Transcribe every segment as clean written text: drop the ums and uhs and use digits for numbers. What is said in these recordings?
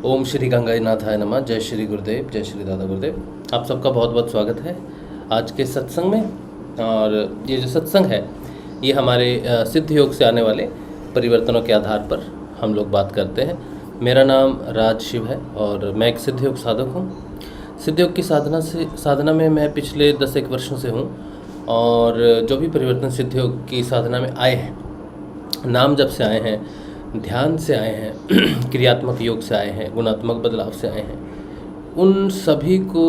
ओम श्री गंगानाथाय नमः। जय श्री गुरुदेव, जय श्री दादा गुरुदेव। आप सबका बहुत बहुत स्वागत है आज के सत्संग में। और ये जो सत्संग है ये हमारे सिद्ध योग से आने वाले परिवर्तनों के आधार पर हम लोग बात करते हैं। मेरा नाम राज शिव है और मैं एक सिद्ध योग साधक हूँ। सिद्ध योग की साधना में मैं पिछले 10-1 वर्षों से हूँ। और जो भी परिवर्तन सिद्ध योग की साधना में आए हैं, नाम जप से आए हैं, ध्यान से आए हैं, क्रियात्मक योग से आए हैं, गुणात्मक बदलाव से आए हैं, उन सभी को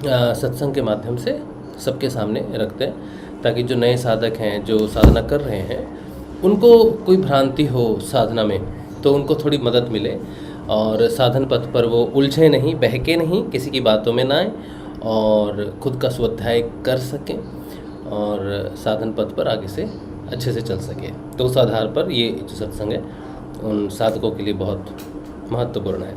सत्संग के माध्यम से सबके सामने रखते हैं ताकि जो नए साधक हैं, जो साधना कर रहे हैं, उनको कोई भ्रांति हो साधना में तो उनको थोड़ी मदद मिले और साधन पथ पर वो उलझे नहीं, बहके नहीं, किसी की बातों में ना आए और खुद का स्वाध्याय कर सकें और साधन पथ पर आगे से अच्छे से चल सके। तो उस आधार पर ये जो सत्संग है उन साधकों के लिए बहुत महत्वपूर्ण है।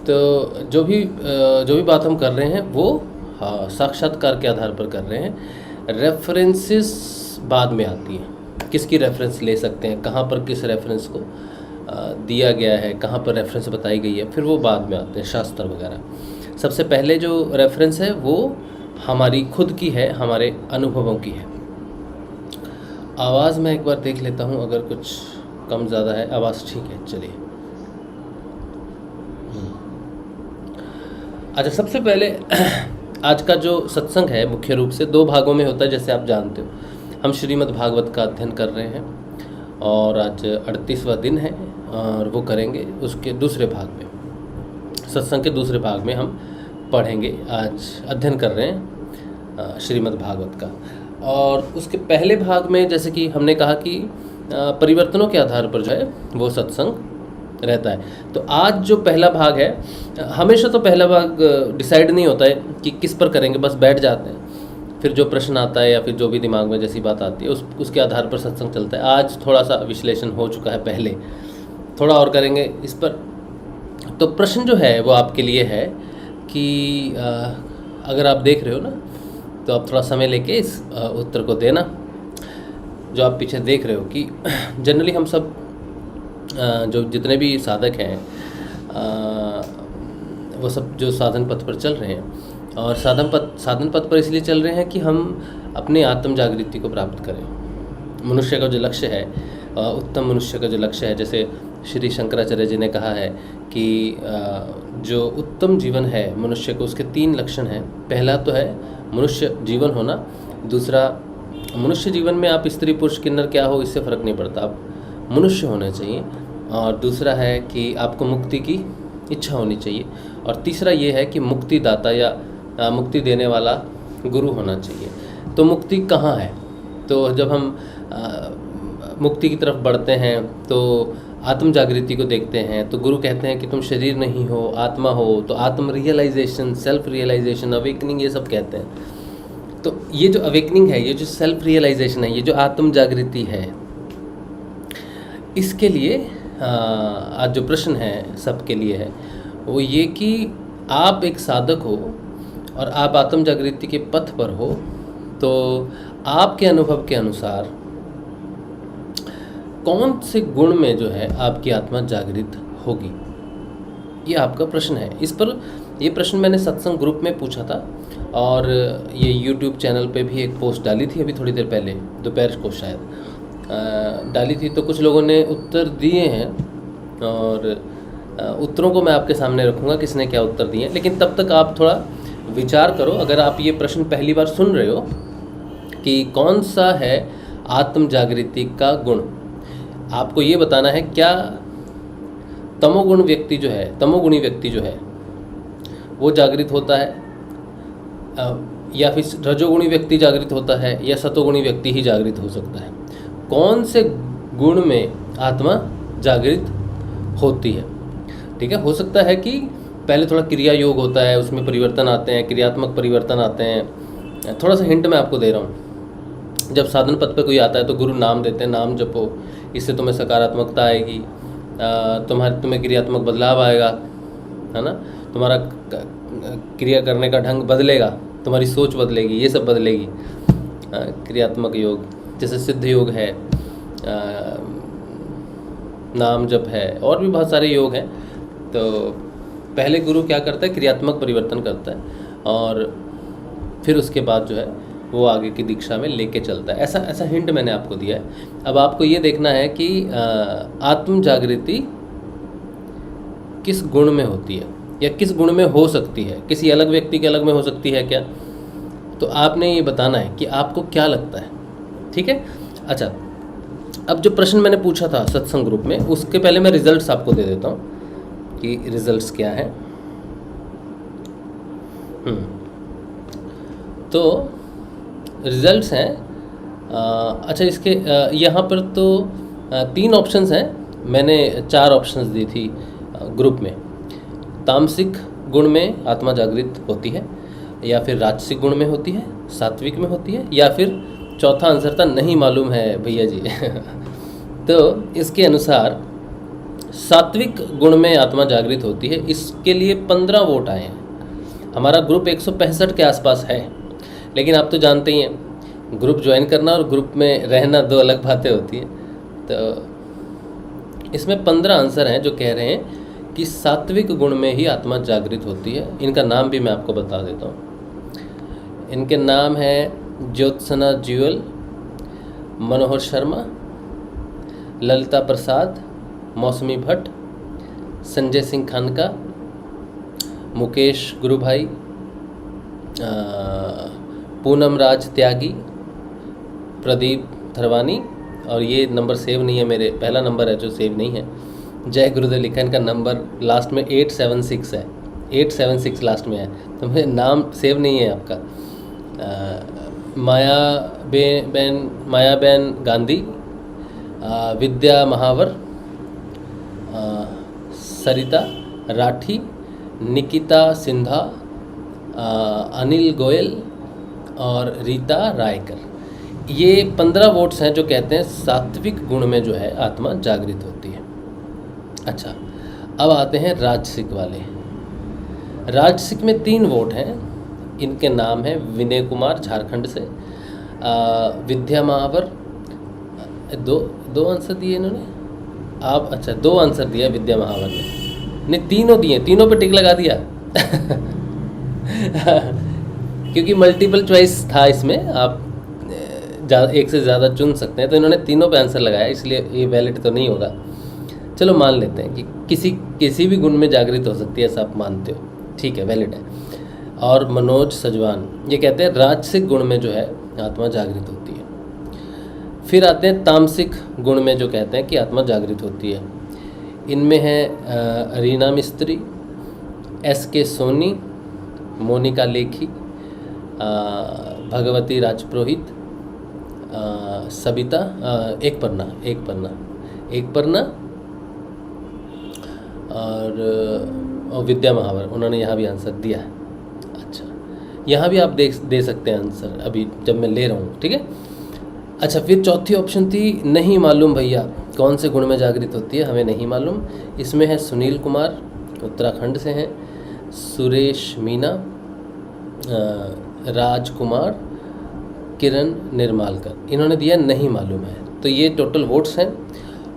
तो जो भी बात हम कर रहे हैं वो साक्षात्कार के आधार पर कर रहे हैं। रेफरेंसेस बाद में आती हैं, किसकी रेफरेंस ले सकते हैं, कहाँ पर किस रेफरेंस को दिया गया है, कहाँ पर रेफरेंस बताई गई है, फिर वो बाद में आते हैं शास्त्र वगैरह। सबसे पहले जो रेफरेंस है वो हमारी खुद की है, हमारे अनुभवों की है। आवाज़ मैं एक बार देख लेता हूँ, अगर कुछ कम ज़्यादा है। आवाज़ ठीक है, चलिए। अच्छा, सबसे पहले आज का जो सत्संग है मुख्य रूप से 2 भागों में होता है। जैसे आप जानते हो, हम श्रीमद् भागवत का अध्ययन कर रहे हैं और आज 38वां दिन है और वो करेंगे उसके दूसरे भाग में। सत्संग के दूसरे भाग में हम पढ़ेंगे, आज अध्ययन कर रहे हैं श्रीमद् भागवत का। और उसके पहले भाग में जैसे कि हमने कहा कि परिवर्तनों के आधार पर जो है वो सत्संग रहता है। तो आज जो पहला भाग है, हमेशा तो पहला भाग डिसाइड नहीं होता है कि किस पर करेंगे, बस बैठ जाते हैं, फिर जो प्रश्न आता है या फिर जो भी दिमाग में जैसी बात आती है उसके आधार पर सत्संग चलता है। आज थोड़ा सा विश्लेषण हो चुका है, पहले थोड़ा और करेंगे इस पर। तो प्रश्न जो है वो आपके लिए है कि अगर आप देख रहे हो ना तो आप थोड़ा समय लेके इस उत्तर को देना। जो आप पीछे देख रहे हो कि जनरली हम सब जो जितने भी साधक हैं वो सब जो साधन पथ पर चल रहे हैं और साधन पथ पर इसलिए चल रहे हैं कि हम अपने आत्म जागृति को प्राप्त करें। मनुष्य का जो लक्ष्य है, उत्तम मनुष्य का जो लक्ष्य है, जैसे श्री शंकराचार्य जी ने कहा है कि जो उत्तम जीवन है मनुष्य को, उसके 3 लक्षण हैं। पहला तो है मनुष्य जीवन होना, दूसरा मनुष्य जीवन में आप स्त्री पुरुष किन्नर क्या हो इससे फ़र्क नहीं पड़ता, आप मनुष्य होने चाहिए, और दूसरा है कि आपको मुक्ति की इच्छा होनी चाहिए, और तीसरा ये है कि मुक्तिदाता या मुक्ति देने वाला गुरु होना चाहिए। तो मुक्ति कहाँ है? तो जब हम मुक्ति की तरफ बढ़ते हैं तो आत्म जागृति को देखते हैं तो गुरु कहते हैं कि तुम शरीर नहीं हो, आत्मा हो। तो आत्म रियलाइजेशन, सेल्फ रियलाइजेशन, अवेकनिंग, ये सब कहते हैं। तो ये जो अवेकनिंग है, ये जो सेल्फ रियलाइजेशन है, ये जो आत्म जागृति है, इसके लिए आज जो प्रश्न है सबके लिए है वो ये कि आप एक साधक हो और आप आत्म जागृति के पथ पर हो, तो आपके अनुभव के अनुसार कौन से गुण में जो है आपकी आत्मा जागृत होगी, ये आपका प्रश्न है। इस पर ये प्रश्न मैंने सत्संग ग्रुप में पूछा था और ये YouTube चैनल पे भी एक पोस्ट डाली थी अभी थोड़ी देर पहले, दोपहर को शायद डाली थी। तो कुछ लोगों ने उत्तर दिए हैं और उत्तरों को मैं आपके सामने रखूँगा किसने क्या उत्तर दिए हैं। लेकिन तब तक आप थोड़ा विचार करो, अगर आप ये प्रश्न पहली बार सुन रहे हो कि कौन सा है आत्म जागृति का गुण, आपको ये बताना है क्या तमोगुणी व्यक्ति जो है वो जागृत होता है, या फिर रजोगुणी व्यक्ति जागृत होता है, या सतोगुणी व्यक्ति ही जागृत हो सकता है। कौन से गुण में आत्मा जागृत होती है? ठीक है, हो सकता है कि पहले थोड़ा क्रिया योग होता है, उसमें परिवर्तन आते हैं, क्रियात्मक परिवर्तन आते हैं। थोड़ा सा हिंट मैं आपको दे रहा हूँ। जब साधन पथ पे कोई आता है तो गुरु नाम देते हैं, नाम जपो, इससे तुम्हें सकारात्मकता आएगी, तुम्हें क्रियात्मक बदलाव आएगा, है ना, तुम्हारा क्रिया करने का ढंग बदलेगा, तुम्हारी सोच बदलेगी, ये सब बदलेगी। क्रियात्मक योग जैसे सिद्ध योग है, नाम जप है, और भी बहुत सारे योग हैं। तो पहले गुरु क्या करता है, क्रियात्मक परिवर्तन करता है, और फिर उसके बाद जो है वो आगे की दीक्षा में लेके चलता है। ऐसा ऐसा हिंट मैंने आपको दिया है। अब आपको ये देखना है कि आत्म जागृति किस गुण में होती है या किस गुण में हो सकती है, किसी अलग व्यक्ति के अलग में हो सकती है क्या, तो आपने ये बताना है कि आपको क्या लगता है। ठीक है। अच्छा, अब जो प्रश्न मैंने पूछा था सत्संग ग्रुप में, उसके पहले मैं रिजल्ट्स आपको दे देता हूँ कि रिजल्ट्स क्या है। तो रिजल्ट्स हैं, अच्छा इसके यहाँ पर तो 3 ऑप्शंस हैं, मैंने 4 ऑप्शंस दी थी ग्रुप में। तामसिक गुण में आत्मा जागृत होती है, या फिर राजसिक गुण में होती है, सात्विक में होती है, या फिर चौथा आंसर था नहीं मालूम है भैया जी। तो इसके अनुसार सात्विक गुण में आत्मा जागृत होती है। इसके लिए 15 वोट आए हैं। हमारा ग्रुप 165 के आसपास है, लेकिन आप तो जानते ही हैं ग्रुप ज्वाइन करना और ग्रुप में रहना 2 अलग बातें होती हैं। तो इसमें 15 आंसर हैं जो कह रहे हैं कि सात्विक गुण में ही आत्मा जागृत होती है। इनका नाम भी मैं आपको बता देता हूँ। इनके नाम हैं ज्योत्सना ज्यूल, मनोहर शर्मा, ललिता प्रसाद, मौसमी भट्ट, संजय सिंह खानका, मुकेश गुरुभाई, पूनम राज त्यागी, प्रदीप थरवानी, और ये नंबर सेव नहीं है, मेरे पहला नंबर है जो सेव नहीं है। जय गुरुदेव लिखा, इनका नंबर लास्ट में 876 है, 876 लास्ट में है, तो मेरे नाम सेव नहीं है आपका। मायाबेन गांधी, विद्या महावर, सरिता राठी, निकिता सिन्हा, अनिल गोयल और रीता रायकर। ये 15 वोट्स हैं जो कहते हैं सात्विक गुण में जो है आत्मा जागृत होती है। अच्छा, अब आते हैं राजसिक वाले। राजसिक में 3 वोट हैं। इनके नाम हैं विनय कुमार झारखंड से, विद्या महावर, दो आंसर दिए इन्होंने, आप अच्छा 2 आंसर दिया विद्या महावर ने, नहीं तीनों दिए, तीनों पे टिक लगा दिया। क्योंकि मल्टीपल चॉइस था इसमें, आप एक से ज़्यादा चुन सकते हैं, तो इन्होंने तीनों पे आंसर लगाया, इसलिए ये वैलिड तो नहीं होगा। चलो मान लेते हैं कि किसी भी गुण में जागृत हो सकती है, ऐसा आप मानते हो, ठीक है, वैलिड है। और मनोज सजवान ये कहते हैं राजसिक गुण में जो है आत्मा जागृत होती है। फिर आते हैं तामसिक गुण में जो कहते हैं कि आत्मा जागृत होती है। इनमें है रीना मिस्त्री, SK सोनी, मोनिका लेखी, भगवती राजपुरोहित, सबिता, एक पन्ना और विद्या महावर, उन्होंने यहाँ भी आंसर दिया है। अच्छा, यहाँ भी आप दे सकते हैं आंसर अभी जब मैं ले रहा हूँ, ठीक है। अच्छा, फिर चौथी ऑप्शन थी नहीं मालूम भैया, कौन से गुण में जागृत होती है, हमें नहीं मालूम। इसमें है सुनील कुमार, उत्तराखंड से हैं, सुरेश मीना, राजकुमार, किरण निर्मालकर, इन्होंने दिया नहीं मालूम है। तो ये टोटल वोट्स हैं।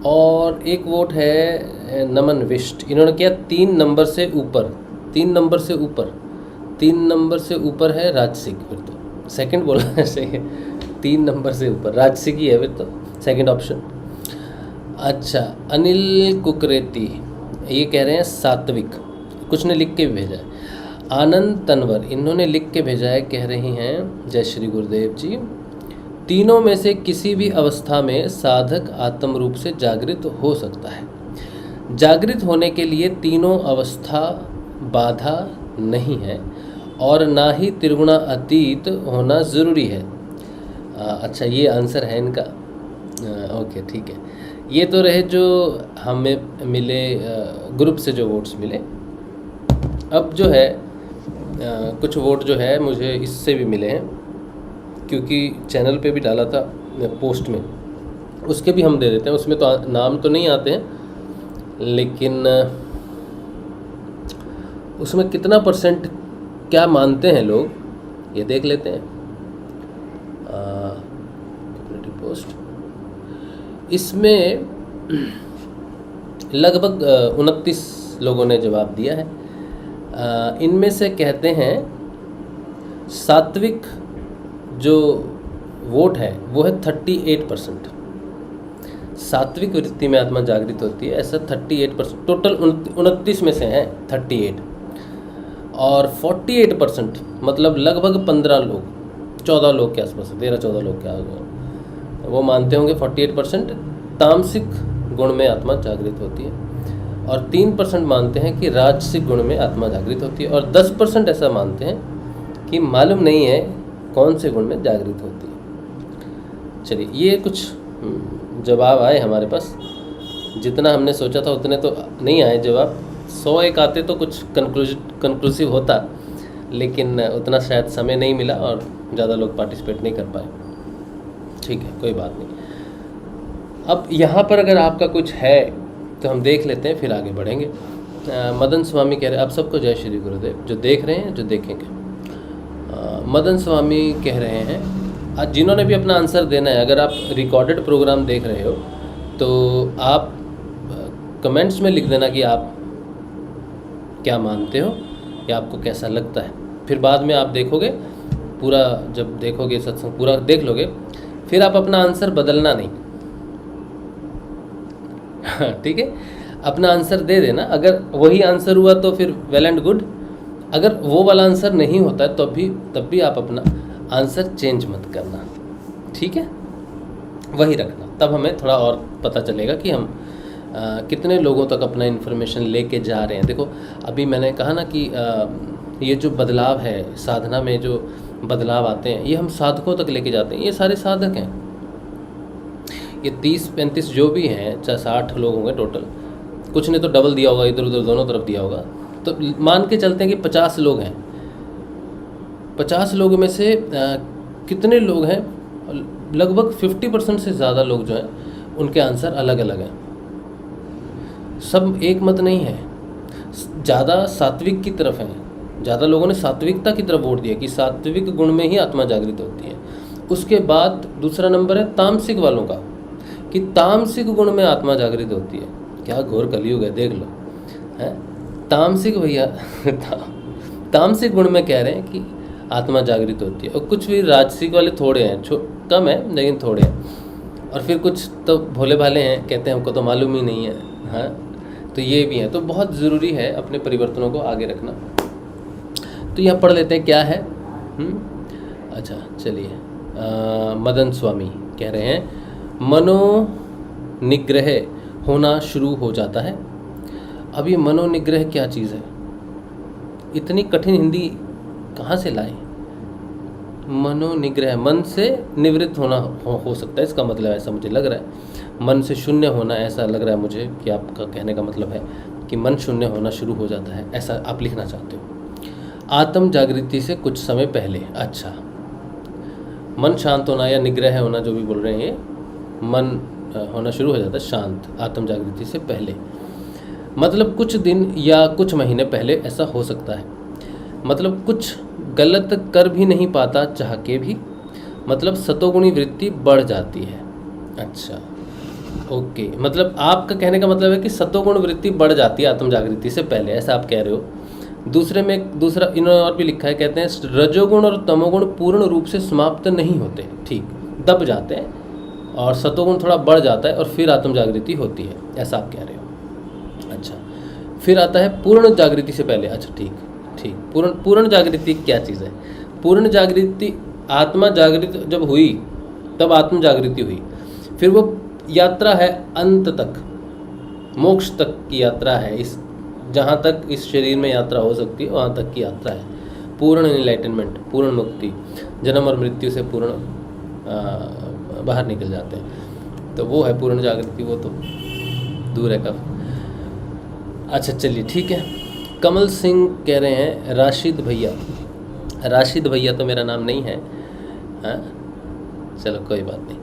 और एक वोट है नमन विष्ट, इन्होंने किया 3 नंबर से ऊपर, 3 नंबर से ऊपर है राजसिक, फिर तो सेकंड बोला है सही है, 3 नंबर से ऊपर राजसिक ही है फिर तो सेकंड ऑप्शन। अच्छा, अनिल कुकरेती ये कह रहे हैं सात्विक, कुछ ने लिख के भी भेजा है। आनंद तनवर इन्होंने लिख के भेजा है, कह रही हैं जय श्री गुरुदेव जी, तीनों में से किसी भी अवस्था में साधक आत्म रूप से जागृत हो सकता है। जागृत होने के लिए तीनों अवस्था बाधा नहीं है और ना ही त्रिगुणा अतीत होना ज़रूरी है। अच्छा, ये आंसर है इनका। ओके, ठीक है। ये तो रहे जो हमें मिले ग्रुप से जो वोट्स मिले। अब जो है कुछ वोट जो है मुझे इससे भी मिले हैं, क्योंकि चैनल पे भी डाला था पोस्ट में, उसके भी हम दे देते हैं। उसमें तो नाम तो नहीं आते हैं, लेकिन उसमें कितना % क्या मानते हैं लोग ये देख लेते हैं। पोस्ट इसमें लगभग 29 लोगों ने जवाब दिया है। इनमें से कहते हैं सात्विक जो वोट है वो है 38%। सात्विक वृत्ति में आत्मा जागृत होती है, ऐसा 38%। टोटल 29 में से हैं 38, और 48% मतलब लगभग 15 लोग, 14 लोग के आसपास, 13-14 लोग के आसपास, वो मानते होंगे 48% तामसिक गुण में आत्मा जागृत होती है, और 3% मानते हैं कि राजसिक गुण में आत्मा जागृत होती है, और 10% ऐसा मानते हैं कि मालूम नहीं है कौन से गुण में जागृत होती है। चलिए, ये कुछ जवाब आए हमारे पास। जितना हमने सोचा था उतने तो नहीं आए जवाब। 100 एक आते तो कुछ कंक्लूसिव होता, लेकिन उतना शायद समय नहीं मिला और ज़्यादा लोग पार्टिसिपेट नहीं कर पाए। ठीक है, कोई बात नहीं। अब यहाँ पर अगर आपका कुछ है तो हम देख लेते हैं, फिर आगे बढ़ेंगे। मदन स्वामी कह रहे हैं, आप सबको जय श्री गुरुदेव, जो देख रहे हैं, जो देखेंगे। मदन स्वामी कह रहे हैं, आज जिन्होंने भी अपना आंसर देना है, अगर आप रिकॉर्डेड प्रोग्राम देख रहे हो तो आप कमेंट्स में लिख देना कि आप क्या मानते हो या आपको कैसा लगता है। फिर बाद में आप देखोगे पूरा, जब देखोगे सत्संग पूरा देख लोगे, फिर आप अपना आंसर बदलना नहीं। ठीक है, अपना आंसर दे देना। अगर वही आंसर हुआ तो फिर वेल एंड गुड, अगर वो वाला आंसर नहीं होता है तब भी आप अपना आंसर चेंज मत करना। ठीक है, वही रखना, तब हमें थोड़ा और पता चलेगा कि हम कितने लोगों तक अपना इन्फॉर्मेशन लेके जा रहे हैं। देखो, अभी मैंने कहा ना कि ये जो बदलाव है साधना में, जो बदलाव आते हैं, ये हम साधकों तक लेके जाते हैं। ये सारे साधक हैं, ये 30-35 जो भी हैं, चाहे 60 लोग होंगे टोटल, कुछ ने तो डबल दिया होगा, इधर उधर दोनों तरफ दिया होगा, तो मान के चलते हैं कि 50 लोग हैं। 50 लोगों में से कितने लोग हैं, लगभग 50% से ज़्यादा लोग जो हैं उनके आंसर अलग अलग हैं। सब एक मत नहीं है, ज़्यादा सात्विक की तरफ हैं, ज़्यादा लोगों ने सात्विकता की तरफ वोट दिया कि सात्विक गुण में ही आत्मा जागृत होती है। उसके बाद दूसरा नंबर है तामसिक वालों का, कि तामसिक गुण में आत्मा जागृत होती है। क्या घोर कलयुग है, देख लो। है तामसिक भैया तामसिक गुण में कह रहे हैं कि आत्मा जागृत होती है, और कुछ भी राजसिक वाले थोड़े हैं, कम है लेकिन थोड़े हैं, और फिर कुछ तो भोले भाले हैं, कहते हैं हमको तो मालूम ही नहीं है। हाँ, तो ये भी है। तो बहुत ज़रूरी है अपने परिवर्तनों को आगे रखना। तो यहाँ पढ़ लेते हैं क्या है। अच्छा, चलिए। मदन स्वामी कह रहे हैं, मनोनिग्रह होना शुरू हो जाता है। अब ये मनोनिग्रह क्या चीज़ है? इतनी कठिन हिंदी कहाँ से लाए? मनोनिग्रह, मन से निवृत्त होना हो सकता है, इसका मतलब ऐसा मुझे लग रहा है। मन से शून्य होना, ऐसा लग रहा है मुझे कि आपका कहने का मतलब है कि मन शून्य होना शुरू हो जाता है, ऐसा आप लिखना चाहते हो। आत्म जागृति से कुछ समय पहले। अच्छा, मन शांत होना या निग्रह होना, जो भी बोल रहे हैं, मन होना शुरू हो जाता है शांत आत्म जागृति से पहले, मतलब कुछ दिन या कुछ महीने पहले ऐसा हो सकता है। मतलब कुछ गलत कर भी नहीं पाता चाह के भी, मतलब सतोगुणी वृत्ति बढ़ जाती है। अच्छा, ओके, मतलब आपका कहने का मतलब है कि सतोगुण वृत्ति बढ़ जाती है आत्म जागृति से पहले, ऐसा आप कह रहे हो। दूसरा इन्होंने और भी लिखा है, कहते हैं रजोगुण और तमोगुण पूर्ण रूप से समाप्त नहीं होते, ठीक, दब जाते हैं, और सतोगुण थोड़ा बढ़ जाता है और फिर आत्म जागृति होती है, ऐसा आप कह रहे हो। अच्छा, फिर आता है पूर्ण जागृति से पहले। अच्छा, ठीक, पूर्ण जागृति क्या चीज़ है? पूर्ण जागृति, आत्मा जागृत जब हुई तब आत्म जागृति हुई, फिर वो यात्रा है अंत तक, मोक्ष तक की यात्रा है। इस जहाँ तक इस शरीर में यात्रा हो सकती है वहाँ तक की यात्रा है। पूर्ण एनलाइटनमेंट, पूर्ण मुक्ति, जन्म और मृत्यु से पूर्ण बाहर निकल जाते हैं, तो वो है पूर्ण जागृति, वो तो दूर है कब। अच्छा, चलिए, ठीक है। कमल सिंह कह रहे हैं, राशिद भैया तो मेरा नाम नहीं है। हाँ, चलो कोई बात नहीं।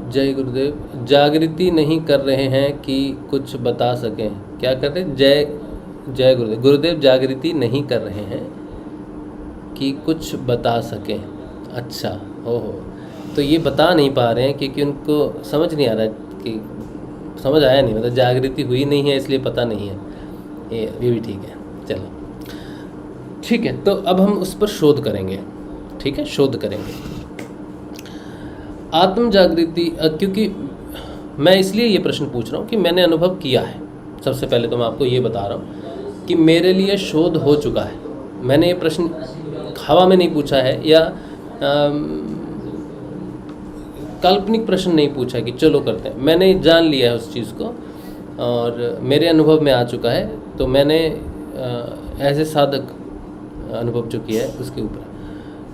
जय गुरुदेव, जागृति नहीं कर रहे हैं कि कुछ बता सकें। क्या कर रहे हैं? जय गुरुदेव, जागृति नहीं कर रहे हैं कि कुछ बता सकें। अच्छा, हो, तो ये बता नहीं पा रहे हैं क्योंकि उनको समझ नहीं आ रहा है कि समझ आया नहीं, मतलब जागृति हुई नहीं है इसलिए पता नहीं है, ये भी ठीक है। चलो ठीक है, तो अब हम उस पर शोध करेंगे। ठीक है, शोध करेंगे आत्म जागृति। क्योंकि मैं इसलिए ये प्रश्न पूछ रहा हूँ कि मैंने अनुभव किया है। सबसे पहले तो मैं आपको ये बता रहा हूँ कि मेरे लिए शोध हो चुका है। मैंने ये प्रश्न हवा में नहीं पूछा है या काल्पनिक प्रश्न नहीं पूछा कि चलो करते हैं। मैंने जान लिया है उस चीज़ को और मेरे अनुभव में आ चुका है। तो मैंने ऐसे साधक अनुभव जो किया है उसके ऊपर।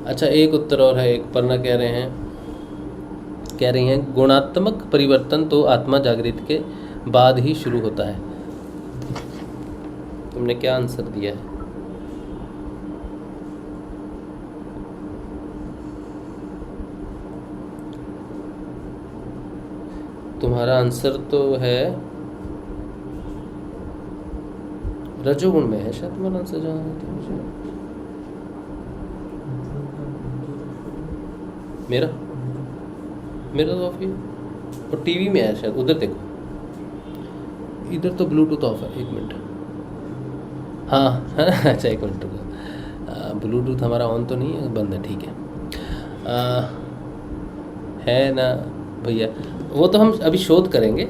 अच्छा, एक उत्तर और है। एक पन्ना कह रही हैं गुणात्मक परिवर्तन तो आत्मा जागृति के बाद ही शुरू होता है। तुमने क्या आंसर दिया है? तुम्हारा आंसर तो है रजोगुण में है शायद तुम्हारा आंसर। जहाँ मेरा तो ऑफ है और टीवी में है शायद, उधर देखो। इधर तो ब्लूटूथ ऑफ है। एक मिनट, हाँ अच्छा एक मिनट रुको। ब्लूटूथ हमारा ऑन तो नहीं है, बंद है। ठीक है ना भैया? वो तो हम अभी शोध करेंगे।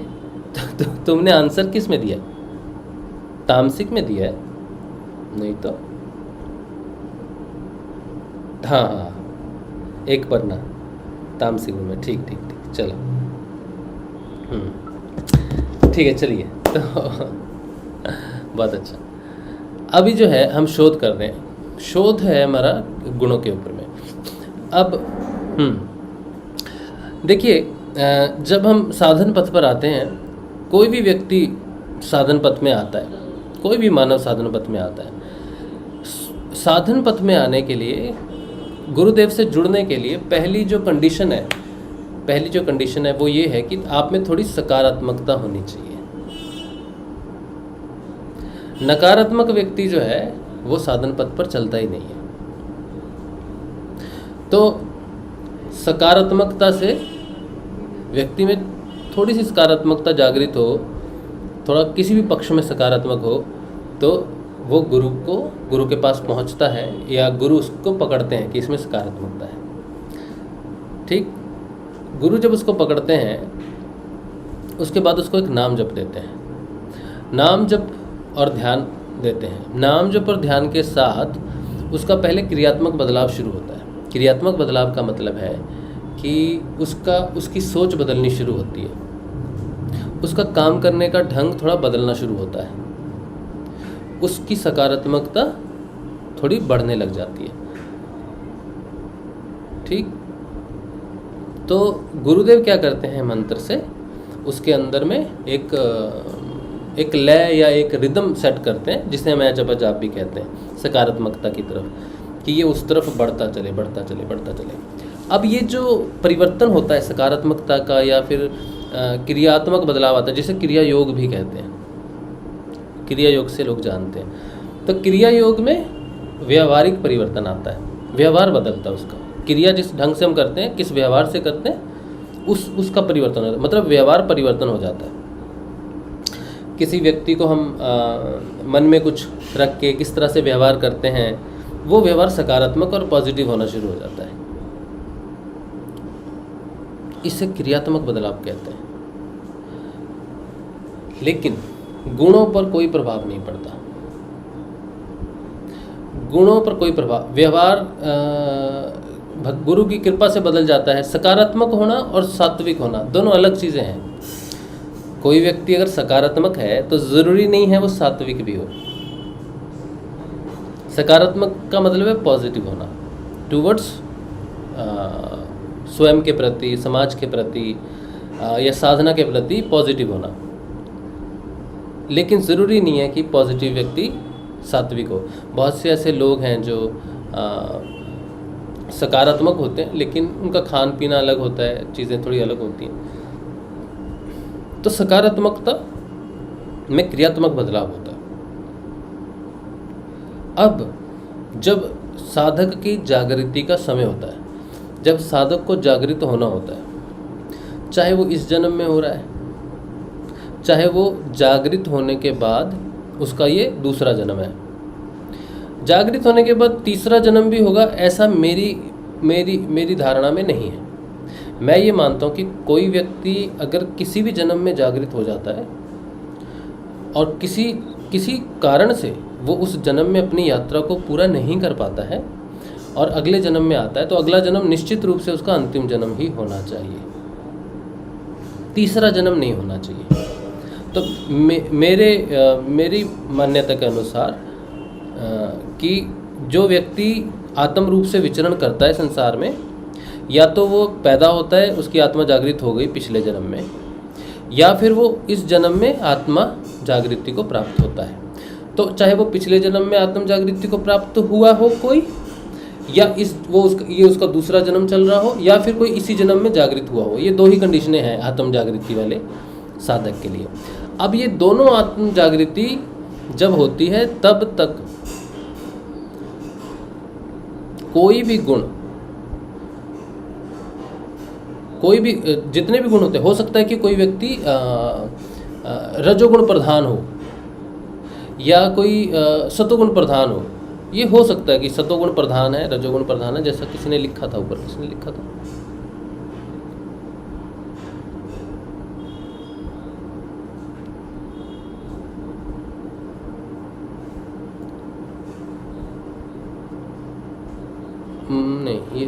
तो तुमने आंसर किस में दिया? तामसिक में दिया है? नहीं तो हाँ, एक पन्ना तामसिक में। ठीक चलो, ठीक है चलिए। तो बहुत अच्छा। अभी जो है हम शोध कर रहे हैं। शोध है हमारा गुणों के ऊपर में। अब देखिए, जब हम साधन पथ पर आते हैं, कोई भी व्यक्ति साधन पथ में आता है, कोई भी मानव साधन पथ में आता है। साधन पथ में आने के लिए, गुरुदेव से जुड़ने के लिए पहली जो कंडीशन है वो ये है कि आप में थोड़ी सकारात्मकता होनी चाहिए। नकारात्मक व्यक्ति जो है वो साधन पथ पर चलता ही नहीं है। तो सकारात्मकता से व्यक्ति में थोड़ी सी सकारात्मकता जागृत हो, थोड़ा किसी भी पक्ष में सकारात्मक हो, तो वो गुरु के पास पहुंचता है या गुरु उसको पकड़ते हैं कि इसमें सकारात्मकता है। ठीक, गुरु जब उसको पकड़ते हैं उसके बाद उसको एक नाम जप देते हैं। नाम जप और ध्यान देते हैं। नाम जप और ध्यान के साथ उसका पहले क्रियात्मक बदलाव शुरू होता है। क्रियात्मक बदलाव का मतलब है कि उसकी सोच बदलनी शुरू होती है। उसका काम करने का ढंग थोड़ा बदलना शुरू होता है। उसकी सकारात्मकता थोड़ी बढ़ने लग जाती है। ठीक, तो गुरुदेव क्या करते हैं मंत्र से उसके अंदर में एक लय या एक रिदम सेट करते हैं, जिसे हम जप जाप भी कहते हैं, सकारात्मकता की तरफ, कि ये उस तरफ बढ़ता चले। अब ये जो परिवर्तन होता है सकारात्मकता का या फिर क्रियात्मक बदलाव आता है, जिसे क्रिया योग भी कहते हैं। क्रिया योग से लोग जानते हैं। तो क्रिया योग में व्यवहारिक परिवर्तन आता है, व्यवहार बदलता है उसका। क्रिया जिस ढंग से हम करते हैं, किस व्यवहार से करते हैं, उसका परिवर्तन होता है, मतलब व्यवहार परिवर्तन हो जाता है। किसी व्यक्ति को हम मन में कुछ रख के किस तरह से व्यवहार करते हैं, वो व्यवहार सकारात्मक और पॉजिटिव होना शुरू हो जाता है। इसे क्रियात्मक बदलाव कहते हैं। लेकिन गुणों पर कोई प्रभाव नहीं पड़ता। गुणों पर कोई प्रभाव, व्यवहार गुरु की कृपा से बदल जाता है। सकारात्मक होना और सात्विक होना दोनों अलग चीज़ें हैं। कोई व्यक्ति अगर सकारात्मक है तो ज़रूरी नहीं है वो सात्विक भी हो। सकारात्मक का मतलब है पॉजिटिव होना, टूवर्ड्स स्वयं के प्रति, समाज के प्रति या साधना के प्रति पॉजिटिव होना। लेकिन ज़रूरी नहीं है कि पॉजिटिव व्यक्ति सात्विक हो। बहुत से ऐसे लोग हैं जो सकारात्मक होते हैं, लेकिन उनका खान पीना अलग होता है, चीज़ें थोड़ी अलग होती हैं। तो सकारात्मकता में क्रियात्मक बदलाव होता है। अब जब साधक की जागृति का समय होता है, जब साधक को जागृत होना होता है, चाहे वो इस जन्म में हो रहा है, चाहे वो जागृत होने के बाद उसका ये दूसरा जन्म है। जागृत होने के बाद तीसरा जन्म भी होगा, ऐसा मेरी धारणा में नहीं है। मैं ये मानता हूँ कि कोई व्यक्ति अगर किसी भी जन्म में जागृत हो जाता है और किसी कारण से वो उस जन्म में अपनी यात्रा को पूरा नहीं कर पाता है और अगले जन्म में आता है, तो अगला जन्म निश्चित रूप से उसका अंतिम जन्म ही होना चाहिए, तीसरा जन्म नहीं होना चाहिए। तो मेरी मान्यता के अनुसार कि जो व्यक्ति आत्म रूप से विचरण करता है संसार में, या तो वो पैदा होता है, उसकी आत्मा जागृत हो गई पिछले जन्म में, या फिर वो इस जन्म में आत्मा जागृति को प्राप्त होता है। तो चाहे वो पिछले जन्म में आत्म जागृति को प्राप्त हुआ हो कोई, या ये उसका दूसरा जन्म चल रहा हो, या फिर कोई इसी जन्म में जागृत हुआ हो। ये दो ही कंडीशनें हैं आत्म जागृति वाले साधक के लिए। अब ये दोनों आत्म जागृति जब होती है तब तक कोई भी जितने भी गुण होते हैं, हो सकता है कि कोई व्यक्ति रजोगुण प्रधान हो या कोई सतोगुण प्रधान हो। ये हो सकता है कि सतोगुण प्रधान है, रजोगुण प्रधान है, जैसा किसी ने लिखा था ऊपर, किसने लिखा था? नहीं, ये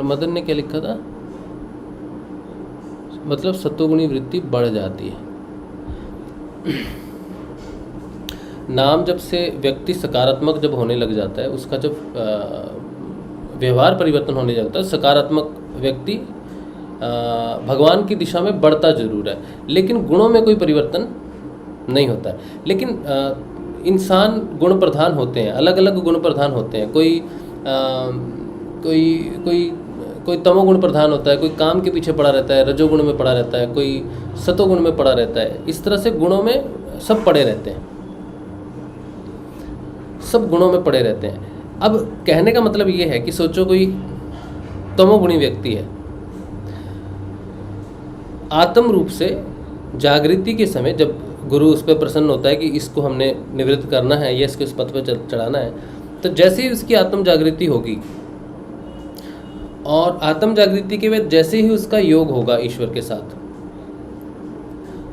मदन ने क्या लिखा था? मतलब सत्वगुणी वृत्ति बढ़ जाती है। नाम जब से व्यक्ति सकारात्मक जब होने लग जाता है, उसका जब व्यवहार परिवर्तन होने लगता है, सकारात्मक व्यक्ति भगवान की दिशा में बढ़ता जरूर है, लेकिन गुणों में कोई परिवर्तन नहीं होता है। लेकिन इंसान गुण प्रधान होते हैं, अलग अलग गुण प्रधान होते हैं। कोई तमोगुण प्रधान होता है, कोई काम के पीछे पड़ा रहता है, रजोगुण में पड़ा रहता है, कोई सतोगुण में पड़ा रहता है। इस तरह से गुणों में सब पड़े रहते हैं, सब गुणों में पड़े रहते हैं। अब कहने का मतलब ये है कि सोचो कोई तमोगुणी व्यक्ति है, आत्म रूप से जागृति के समय जब गुरु उस पर प्रसन्न होता है कि इसको हमने निवृत्त करना है या इसको इस पथ पर चढ़ाना है, तो जैसे ही उसकी आत्म जागृति होगी और आत्म जागृति के बाद जैसे ही उसका योग होगा ईश्वर के साथ,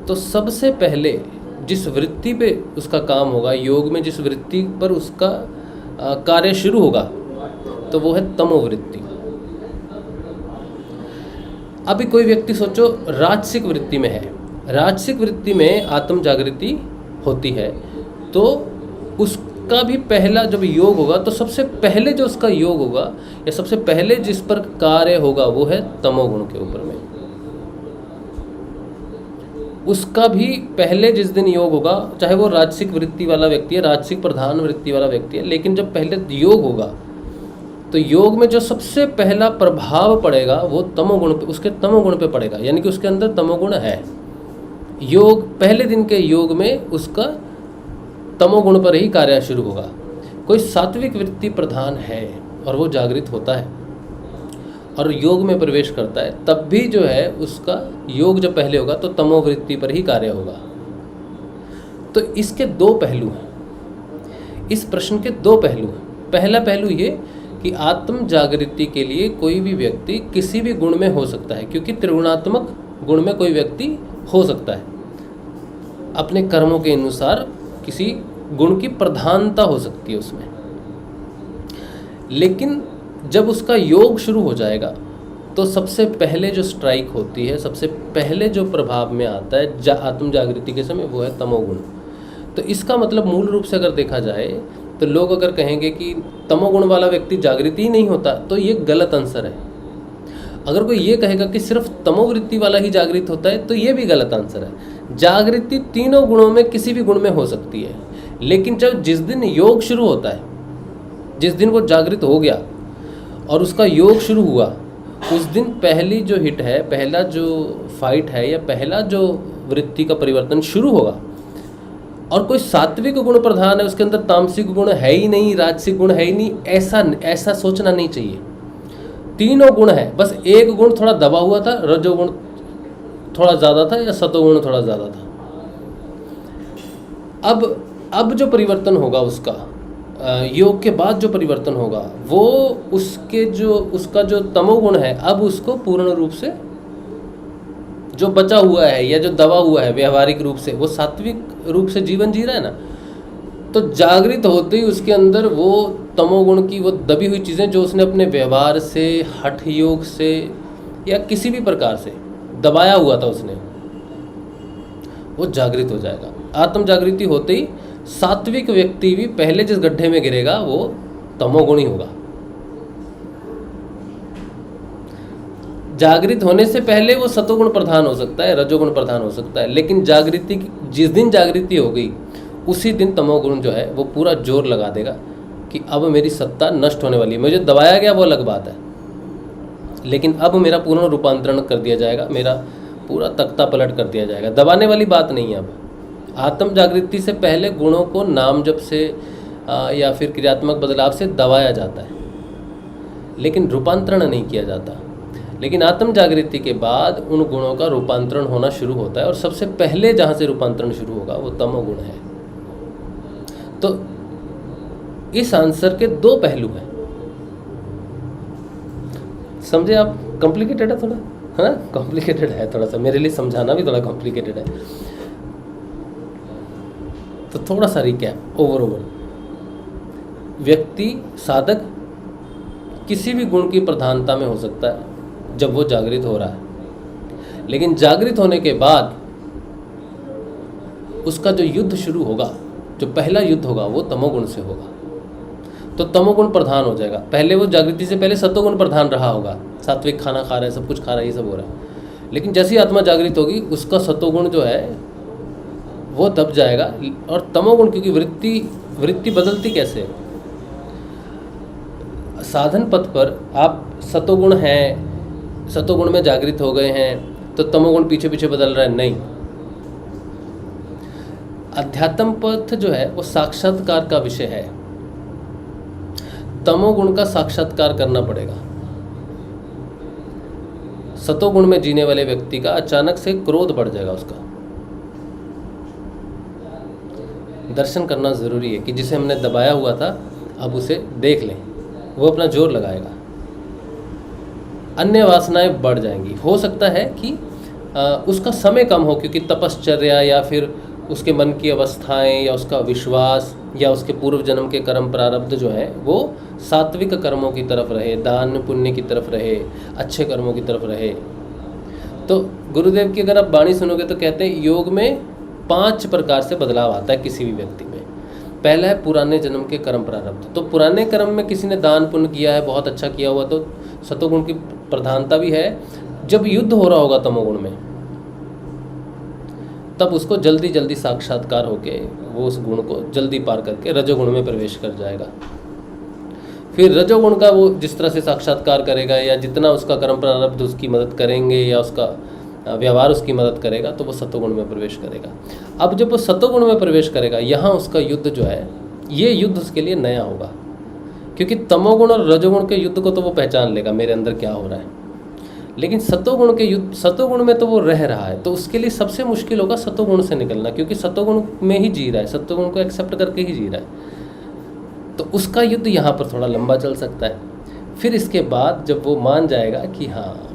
तो सबसे पहले जिस वृत्ति पे उसका काम होगा, योग में जिस वृत्ति पर उसका कार्य शुरू होगा, तो वो है तमोवृत्ति। अभी कोई व्यक्ति सोचो राजसिक वृत्ति में है, राजसिक वृत्ति में आत्म जागृति होती है, तो उसका भी पहला जब योग होगा, तो सबसे पहले जो उसका योग होगा या सबसे पहले जिस पर कार्य होगा वो है तमोगुण के ऊपर में। उसका भी पहले जिस दिन योग होगा, चाहे वो राजसिक वृत्ति वाला व्यक्ति है, राजसिक प्रधान वृत्ति वाला व्यक्ति है, लेकिन जब पहले योग होगा तो योग में जो सबसे पहला प्रभाव पड़ेगा वो तमोगुण पे, उसके तमोगुण पे पड़ेगा, यानी कि उसके अंदर तमोगुण है। योग पहले दिन के योग में उसका तमोगुण पर ही कार्य शुरू होगा। कोई सात्विक वृत्ति प्रधान है और वो जागृत होता है और योग में प्रवेश करता है, तब भी जो है उसका योग जब पहले होगा तो तमोवृत्ति पर ही कार्य होगा। तो इसके दो पहलू हैं, इस प्रश्न के दो पहलू हैं। पहला पहलू ये कि आत्म जागृति के लिए कोई भी व्यक्ति किसी भी गुण में हो सकता है, क्योंकि त्रिगुणात्मक गुण में कोई व्यक्ति हो सकता है, अपने कर्मों के अनुसार किसी गुण की प्रधानता हो सकती है उसमें। लेकिन जब उसका योग शुरू हो जाएगा तो सबसे पहले जो स्ट्राइक होती है, सबसे पहले जो प्रभाव में आता है आत्म जागृति के समय, वो है तमोगुण। तो इसका मतलब मूल रूप से अगर देखा जाए तो लोग अगर कहेंगे कि तमोगुण वाला व्यक्ति जागृति ही नहीं होता, तो ये गलत आंसर है। अगर कोई ये कहेगा कि सिर्फ तमोवृत्ति वाला ही जागृत होता है, तो ये भी गलत आंसर है। जागृति तीनों गुणों में किसी भी गुण में हो सकती है, लेकिन जिस दिन योग शुरू होता है, जिस दिन वो जागृत हो गया और उसका योग शुरू हुआ, उस दिन पहली जो हिट है, पहला जो फाइट है या पहला जो वृत्ति का परिवर्तन शुरू होगा। और कोई सात्विक गुण प्रधान है, उसके अंदर तामसिक गुण है ही नहीं, राजसिक गुण है ही नहीं, ऐसा सोचना नहीं चाहिए। तीनों गुण है, बस एक गुण थोड़ा दबा हुआ था, रजोगुण थोड़ा ज़्यादा था या सतोगुण थोड़ा ज़्यादा था, अब जो परिवर्तन होगा उसका, योग के बाद जो परिवर्तन होगा वो उसका जो तमोगुण है, अब उसको पूर्ण रूप से जो बचा हुआ है या जो दबा हुआ है व्यवहारिक रूप से, वो सात्विक रूप से जीवन जी रहा है ना, तो जागृत होते ही उसके अंदर वो तमोगुण की वो दबी हुई चीज़ें जो उसने अपने व्यवहार से, हठ योग से या किसी भी प्रकार से दबाया हुआ था उसने, वो जागृत हो जाएगा। आत्म जागृति होते ही सात्विक व्यक्ति भी पहले जिस गड्ढे में गिरेगा वो तमोगुणी होगा। जागृत होने से पहले वो सतोगुण प्रधान हो सकता है, रजोगुण प्रधान हो सकता है, लेकिन जागृति जिस दिन जागृति हो गई उसी दिन तमोगुण जो है वो पूरा जोर लगा देगा कि अब मेरी सत्ता नष्ट होने वाली है। मुझे दबाया गया वो अलग बात है, लेकिन अब मेरा पूर्ण रूपांतरण कर दिया जाएगा, मेरा पूरा तख्ता पलट कर दिया जाएगा। दबाने वाली बात नहीं है। अब आत्म जागृति से पहले गुणों को नाम जप से या फिर क्रियात्मक बदलाव से दबाया जाता है, लेकिन रूपांतरण नहीं किया जाता। लेकिन आत्म जागृति के बाद उन गुणों का रूपांतरण होना शुरू होता है, और सबसे पहले जहाँ से रूपांतरण शुरू होगा वो तमोगुण है। तो इस आंसर के दो पहलू हैं, समझे आप? कॉम्प्लिकेटेड है थोड़ा, है ना? कॉम्प्लिकेटेड है थोड़ा सा, मेरे लिए समझाना भी थोड़ा कॉम्प्लिकेटेड है। तो थोड़ा सा रिकैप ओवरऑल, व्यक्ति साधक किसी भी गुण की प्रधानता में हो सकता है जब वो जागृत हो रहा है, लेकिन जागृत होने के बाद उसका जो युद्ध शुरू होगा, जो पहला युद्ध होगा वो तमोगुण से होगा। तो तमोगुण प्रधान हो जाएगा। पहले वो जागृति से पहले सतोगुण प्रधान रहा होगा, सात्विक खाना खा रहा है, सब कुछ खा रहा है, ये सब हो रहा है, लेकिन जैसी आत्मा जागृत होगी उसका सतोगुण जो है वो दब जाएगा। और तमोगुण, क्योंकि वृत्ति बदलती कैसे? साधन पथ पर आप सतोगुण हैं, सतोगुण में जागृत हो गए हैं तो तमोगुण पीछे पीछे बदल रहा है, नहीं। अध्यात्म पथ जो है वो साक्षात्कार का विषय है, तमोगुण का साक्षात्कार करना पड़ेगा। सतोगुण में जीने वाले व्यक्ति का अचानक से क्रोध बढ़ जाएगा, उसका दर्शन करना जरूरी है कि जिसे हमने दबाया हुआ था अब उसे देख लें, वो अपना जोर लगाएगा, अन्य वासनाएं बढ़ जाएंगी। हो सकता है कि उसका समय कम हो, क्योंकि तपश्चर्या या फिर उसके मन की अवस्थाएं या उसका विश्वास या उसके पूर्व जन्म के कर्म प्रारब्ध जो है वो सात्विक कर्मों की तरफ रहे, दान पुण्य की तरफ रहे, अच्छे कर्मों की तरफ रहे। तो गुरुदेव की अगर आप वाणी सुनोगे तो कहते हैं योग में 5 प्रकार से बदलाव आता है किसी भी व्यक्ति में। पहला है पुराने जन्म के कर्म प्रारब्ध। तो पुराने कर्म में किसी ने दान पुण्य किया है, बहुत अच्छा किया हुआ, तो सतोगुण की प्रधानता भी है। जब युद्ध हो रहा होगा तमोगुण में, तब उसको जल्दी जल्दी साक्षात्कार होके वो उस गुण को जल्दी पार करके रजोगुण में प्रवेश कर जाएगा। फिर रजोगुण का वो जिस तरह से साक्षात्कार करेगा या जितना उसका कर्म प्रारब्ध उसकी मदद करेंगे या उसका व्यवहार उसकी मदद करेगा, तो वो सतोगुण में प्रवेश करेगा। अब जब वो सतोगुण में प्रवेश करेगा, यहाँ उसका युद्ध जो है, ये युद्ध उसके लिए नया होगा, क्योंकि तमोगुण और रजोगुण के युद्ध को तो वो पहचान लेगा मेरे अंदर क्या हो रहा है, लेकिन सतोगुण के युद्ध, सतोगुण में तो वो रह रहा है, तो उसके लिए सबसे मुश्किल होगा सतोगुण से निकलना, क्योंकि सतोगुण में ही जी रहा है, सतोगुण को एक्सेप्ट करके ही जी रहा है। तो उसका युद्ध यहाँ पर थोड़ा लंबा चल सकता है। फिर इसके बाद जब वो मान जाएगा कि हाँ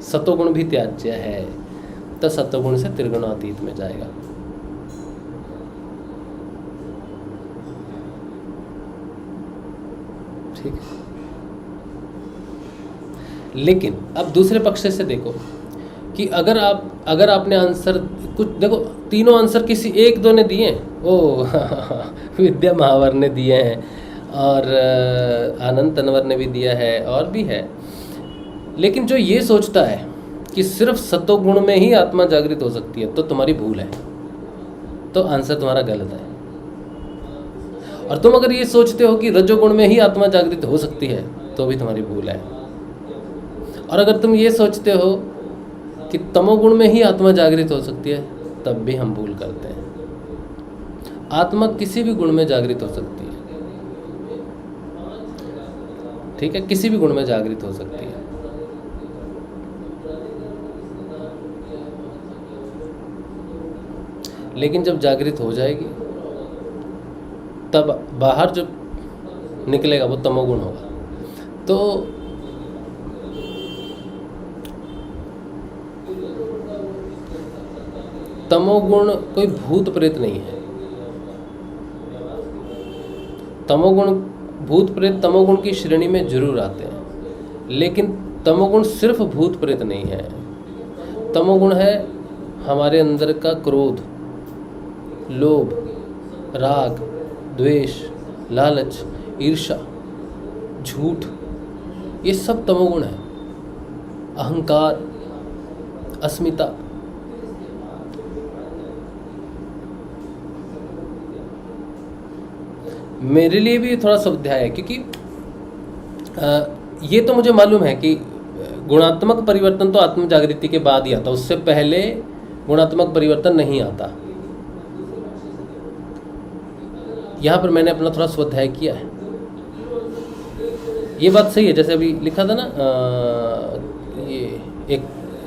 सतोगुण भी त्याज्य है, तो सतोगुण से त्रिगुणातीत में जाएगा। ठीक है। लेकिन अब दूसरे पक्ष से देखो कि अगर आपने आंसर कुछ देखो, तीनों आंसर किसी एक दो ने दिए, ओ विद्या महावर ने दिए हैं और आनंद तनवर ने भी दिया है और भी है, लेकिन जो ये सोचता है कि सिर्फ सतोगुण में ही आत्मा जागृत हो सकती है, तो तुम्हारी भूल है, तो आंसर तुम्हारा गलत है। और तुम अगर ये सोचते हो कि रजोगुण में ही आत्मा जागृत हो सकती है, तो भी तुम्हारी भूल है। और अगर तुम ये सोचते हो कि तमोगुण में ही आत्मा जागृत हो सकती है, तब भी हम भूल करते हैं। आत्मा किसी भी गुण में जागृत हो सकती है, ठीक है, किसी भी गुण में जागृत हो सकती है। लेकिन जब जागृत हो जाएगी तब बाहर जो निकलेगा वो तमोगुण होगा। तो तमोगुण कोई भूत प्रेत नहीं है। तमोगुण भूत प्रेत तमोगुण की श्रेणी में जरूर आते हैं, लेकिन तमोगुण सिर्फ भूत प्रेत नहीं है। तमोगुण है हमारे अंदर का क्रोध, लोभ, राग, द्वेष, लालच, ईर्ष्या, झूठ, ये सब तमोगुण है। अहंकार, अस्मिता, मेरे लिए भी थोड़ा स्वाध्याय है, क्योंकि ये तो मुझे मालूम है कि गुणात्मक परिवर्तन तो आत्म जागृति के बाद ही आता, उससे पहले गुणात्मक परिवर्तन नहीं आता। यहाँ पर मैंने अपना थोड़ा स्वाध्याय किया है। ये बात सही है, जैसे अभी लिखा था ना, ये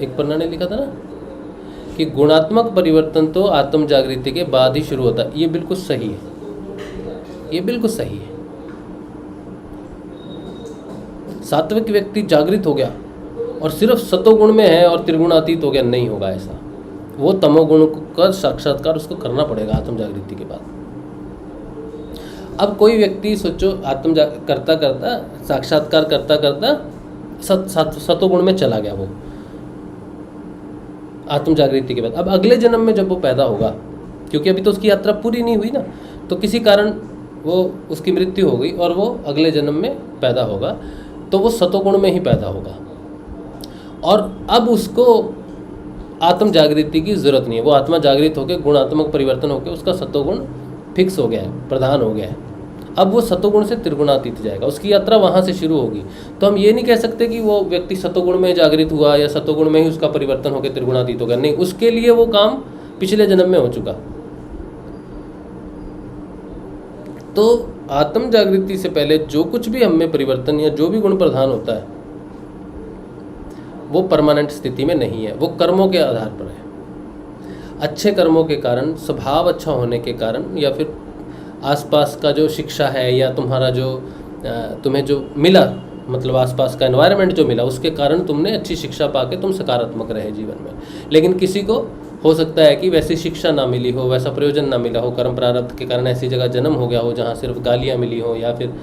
एक पन्ना ने लिखा था ना कि गुणात्मक परिवर्तन तो आत्म जागृति के बाद ही शुरू होता है। ये बिल्कुल सही है, ये बिल्कुल सही है। सात्विक व्यक्ति जागृत हो गया और सिर्फ सतोगुण में है और त्रिगुणातीत हो गया, नहीं होगा ऐसा। वो तमोगुण का साक्षात्कार उसको करना पड़ेगा आत्म जागृति के बाद। अब कोई व्यक्ति सोचो करता करता साक्षात्कार करता करता सतोगुण में चला गया, वो आत्म जागृति के बाद। अब अगले जन्म में जब वो पैदा होगा, क्योंकि अभी तो उसकी यात्रा पूरी नहीं हुई ना, तो किसी कारण वो उसकी मृत्यु हो गई और वो अगले जन्म में पैदा होगा, तो वो सतोगुण में ही पैदा होगा। और अब उसको आत्म जागृति की ज़रूरत नहीं है। वो आत्मा जागृत होकर गुणात्मक परिवर्तन होकर उसका सतोगुण फिक्स हो गया है, प्रधान हो गया है। अब वो सतोगुण से त्रिगुणातीत जाएगा, उसकी यात्रा वहाँ से शुरू होगी। तो हम ये नहीं कह सकते कि वो व्यक्ति सतोगुण में जागृत हुआ या सतोगुण में ही उसका परिवर्तन होकर त्रिगुणातीत हो गया, नहीं, उसके लिए वो काम पिछले जन्म में हो चुका। तो आत्म जागृति से पहले जो कुछ भी हम में परिवर्तन या जो भी गुण प्रधान होता है वो परमानेंट स्थिति में नहीं है, वो कर्मों के आधार पर है। अच्छे कर्मों के कारण, स्वभाव अच्छा होने के कारण, या फिर आसपास का जो शिक्षा है या तुम्हारा जो तुम्हें जो मिला, मतलब आसपास का एनवायरनमेंट जो मिला, उसके कारण तुमने अच्छी शिक्षा पाके तुम सकारात्मक रहे जीवन में। लेकिन किसी को हो सकता है कि वैसी शिक्षा ना मिली हो, वैसा प्रयोजन ना मिला हो, कर्म प्रारब्ध के कारण ऐसी जगह जन्म हो गया हो जहाँ सिर्फ गालियाँ मिली हो या फिर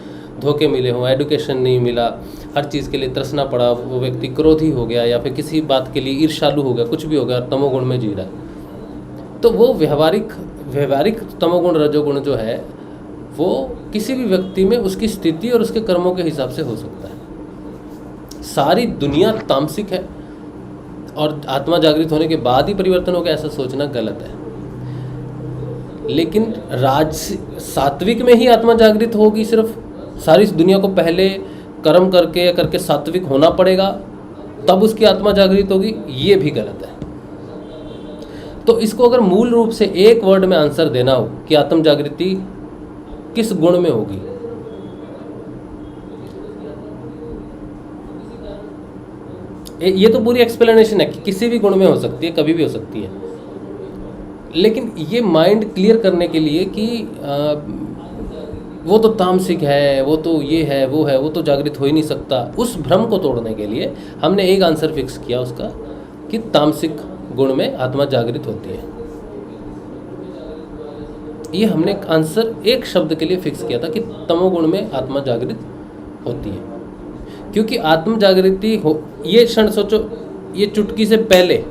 धोखे मिले हों, एडुकेशन नहीं मिला, हर चीज़ के लिए तरसना पड़ा, वो व्यक्ति क्रोधी हो गया या फिर किसी बात के लिए ईर्ष्यालु हो गया, कुछ भी हो गया और तमोगुण में जी रहा है। तो वो व्यवहारिक तमोगुण रजोगुण जो है वो किसी भी व्यक्ति में उसकी स्थिति और उसके कर्मों के हिसाब से हो सकता है। सारी दुनिया तामसिक है और आत्मा जागृत होने के बाद ही परिवर्तन होगा, ऐसा सोचना गलत है। लेकिन सात्विक में ही आत्मा जागृत होगी, सिर्फ सारी दुनिया को पहले कर्म करके सात्विक होना पड़ेगा तब उसकी आत्मा जागृत होगी, ये भी गलत है। तो इसको अगर मूल रूप से एक वर्ड में आंसर देना हो कि आत्म जागृति किस गुण में होगी, ये तो पूरी एक्सप्लेनेशन है कि किसी भी गुण में हो सकती है, कभी भी हो सकती है। लेकिन ये माइंड क्लियर करने के लिए कि वो तो तामसिक है, वो तो ये है, वो तो जागृत हो ही नहीं सकता, उस भ्रम को तोड़ने के लिए हमने एक आंसर फिक्स किया उसका कि तामसिक गुण में आत्मा जागृत होती है। ये हमने आंसर एक शब्द के लिए फिक्स किया था कि तमोगुण में आत्मा जागृत होती है। क्योंकि आत्म जागृति हो, ये क्षण सोचो, ये चुटकी से पहले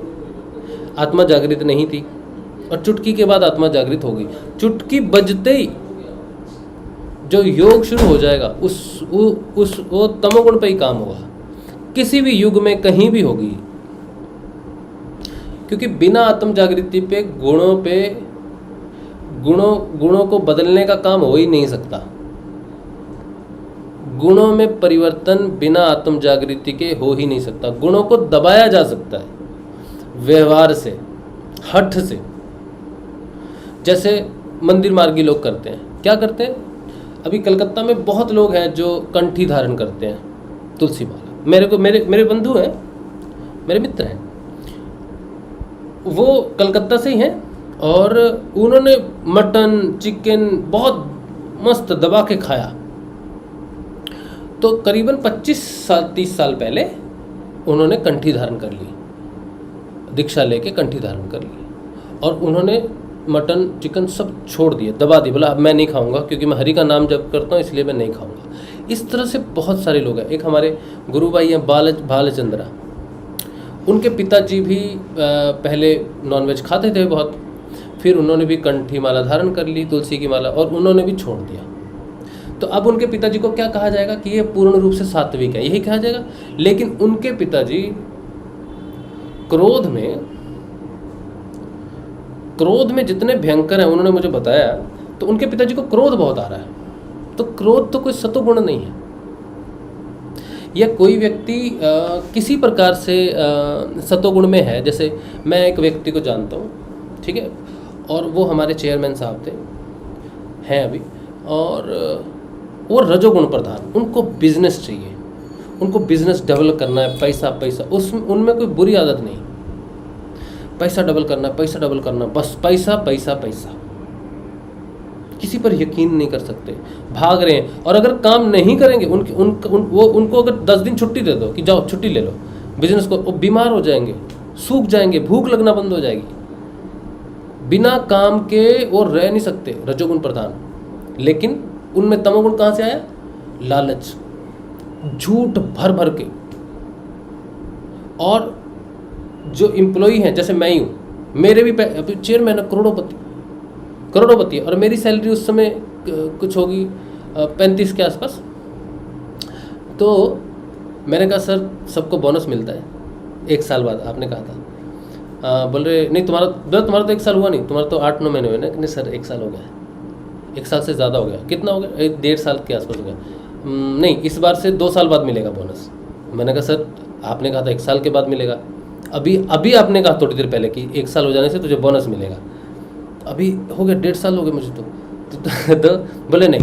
आत्मा जागृत नहीं थी और चुटकी के बाद आत्मा जागृत होगी। चुटकी बजते ही जो योग शुरू हो जाएगा वो तमोगुण पे ही काम होगा, किसी भी युग में कहीं भी होगी। क्योंकि बिना आत्म जागृति पे गुणों को बदलने का काम हो ही नहीं सकता। गुणों में परिवर्तन बिना आत्म जागृति के हो ही नहीं सकता। गुणों को दबाया जा सकता है व्यवहार से, हठ से, जैसे मंदिर मार्गी लोग करते हैं। क्या करते हैं? अभी कलकत्ता में बहुत लोग हैं जो कंठी धारण करते हैं, तुलसी माला। मेरे बंधु हैं, मेरे मित्र हैं, वो कलकत्ता से ही हैं और उन्होंने मटन चिकन बहुत मस्त दबा के खाया। तो करीबन 25 साल 30 साल पहले उन्होंने कंठी धारण कर ली, दीक्षा लेके कंठी धारण कर ली, और उन्होंने मटन चिकन सब छोड़ दिए, दबा दिए, बोला अब मैं नहीं खाऊंगा क्योंकि मैं हरि का नाम जप करता हूँ इसलिए मैं नहीं खाऊंगा। इस तरह से बहुत सारे लोग हैं। एक हमारे गुरु भाई हैं बालचंद्रा, उनके पिताजी भी पहले नॉनवेज खाते थे बहुत, फिर उन्होंने भी कंठी माला धारण कर ली, तुलसी की माला, और उन्होंने भी छोड़ दिया। तो अब उनके पिताजी को क्या कहा जाएगा कि ये पूर्ण रूप से सात्विक है, यही कहा जाएगा। लेकिन उनके पिताजी क्रोध में जितने भयंकर हैं, उन्होंने मुझे बताया, तो उनके पिताजी को क्रोध बहुत आ रहा है। तो क्रोध तो कोई सतोगुण नहीं है। या कोई व्यक्ति किसी प्रकार से सतोगुण में है, जैसे मैं एक व्यक्ति को जानता हूँ, ठीक है, और वो हमारे चेयरमैन साहब थे, हैं अभी, और वो रजोगुण प्रधान, उनको बिजनेस चाहिए, उनको बिजनेस डेवलप करना है, पैसा पैसा, उनमें कोई बुरी आदत नहीं, पैसा डबल करना, पैसा डबल करना, बस पैसा पैसा पैसा, किसी पर यकीन नहीं कर सकते, भाग रहे हैं। और अगर काम नहीं करेंगे, उनको अगर 10 दिन छुट्टी दे दो कि जाओ छुट्टी ले लो बिजनेस को, वो बीमार हो जाएंगे, सूख जाएंगे, भूख लगना बंद हो जाएगी, बिना काम के वो रह नहीं सकते, रजोगुण प्रधान। लेकिन उनमें तमोगुण कहाँ से आया? लालच, झूठ भर भर के। और जो एम्प्लॉई हैं, जैसे मैं ही हूँ, मेरे भी चेयरमैन है, करोड़ोपति, और मेरी सैलरी उस समय कुछ होगी 35 के आसपास। तो मैंने कहा सर सबको बोनस मिलता है 1 साल बाद, आपने कहा था। बोल रहे नहीं तुम्हारा तो 1 साल हुआ नहीं, तुम्हारा तो 8-9 महीने हुए ना। नहीं सर 1 साल हो गया, 1 साल से ज़्यादा हो गया। कितना हो गया? 1.5 साल के आसपास हो गया। नहीं, इस बार से 2 साल बाद मिलेगा बोनस। मैंने कहा सर आपने कहा था 1 साल के बाद मिलेगा, अभी आपने कहा थोड़ी देर पहले कि 1 साल हो जाने से तुझे बोनस मिलेगा, अभी हो गया 1.5 साल हो गए मुझे तो बोले नहीं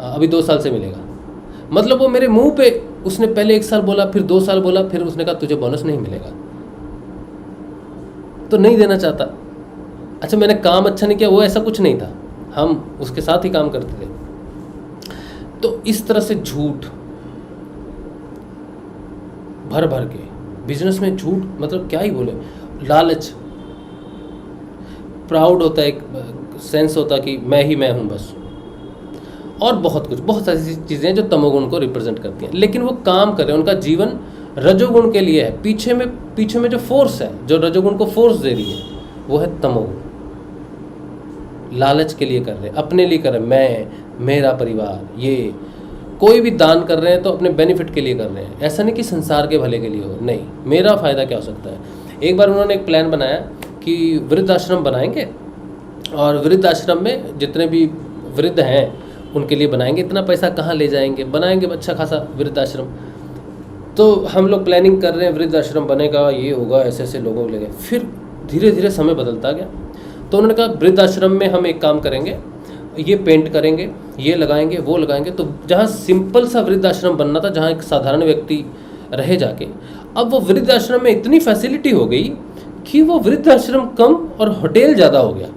अभी 2 साल से मिलेगा। मतलब वो मेरे मुंह पे, उसने पहले 1 साल बोला, फिर 2 साल बोला, फिर उसने कहा तुझे बोनस नहीं मिलेगा, तो नहीं देना चाहता। अच्छा मैंने काम अच्छा नहीं किया, वो ऐसा कुछ नहीं था, हम उसके साथ ही काम करते थे। तो इस तरह से झूठ भर भर के बिजनेस में झूठ, मतलब क्या ही बोले, लालच, प्राउड होता है, एक सेंस होता कि मैं ही मैं हूँ बस, और बहुत कुछ, बहुत सारी चीज़ें जो तमोगुण को रिप्रेजेंट करती हैं। लेकिन वो काम कर रहे हैं, उनका जीवन रजोगुण के लिए है। पीछे में जो फोर्स है, जो रजोगुण को फोर्स दे रही है, वो है तमोगुण। लालच के लिए कर रहे हैं, अपने लिए कर रहे हैं, मैं, मेरा परिवार, ये कोई भी दान कर रहे हैं तो अपने बेनिफिट के लिए कर रहे हैं, ऐसा नहीं कि संसार के भले के लिए हो, नहीं, मेरा फ़ायदा क्या हो सकता है। एक बार उन्होंने एक प्लान बनाया कि वृद्धाश्रम बनाएंगे, और वृद्धाश्रम में जितने भी वृद्ध हैं उनके लिए बनाएंगे, इतना पैसा कहाँ ले जाएंगे, बनाएंगे अच्छा खासा वृद्धाश्रम। तो हम लोग प्लानिंग कर रहे हैं, वृद्धाश्रम बनेगा, ये होगा, ऐसे ऐसे लोगों को लेंगे। फिर धीरे धीरे समय बदलता गया, तो उन्होंने कहा वृद्धाश्रम में हम एक काम करेंगे, ये पेंट करेंगे, ये लगाएंगे, वो लगाएंगे। तो जहाँ सिंपल सा वृद्धाश्रम बनना था, जहाँ एक साधारण व्यक्ति रहे जाके, अब वो वृद्धाश्रम में इतनी फैसिलिटी हो गई कि वो वृद्धाश्रम कम और होटल ज़्यादा हो गया।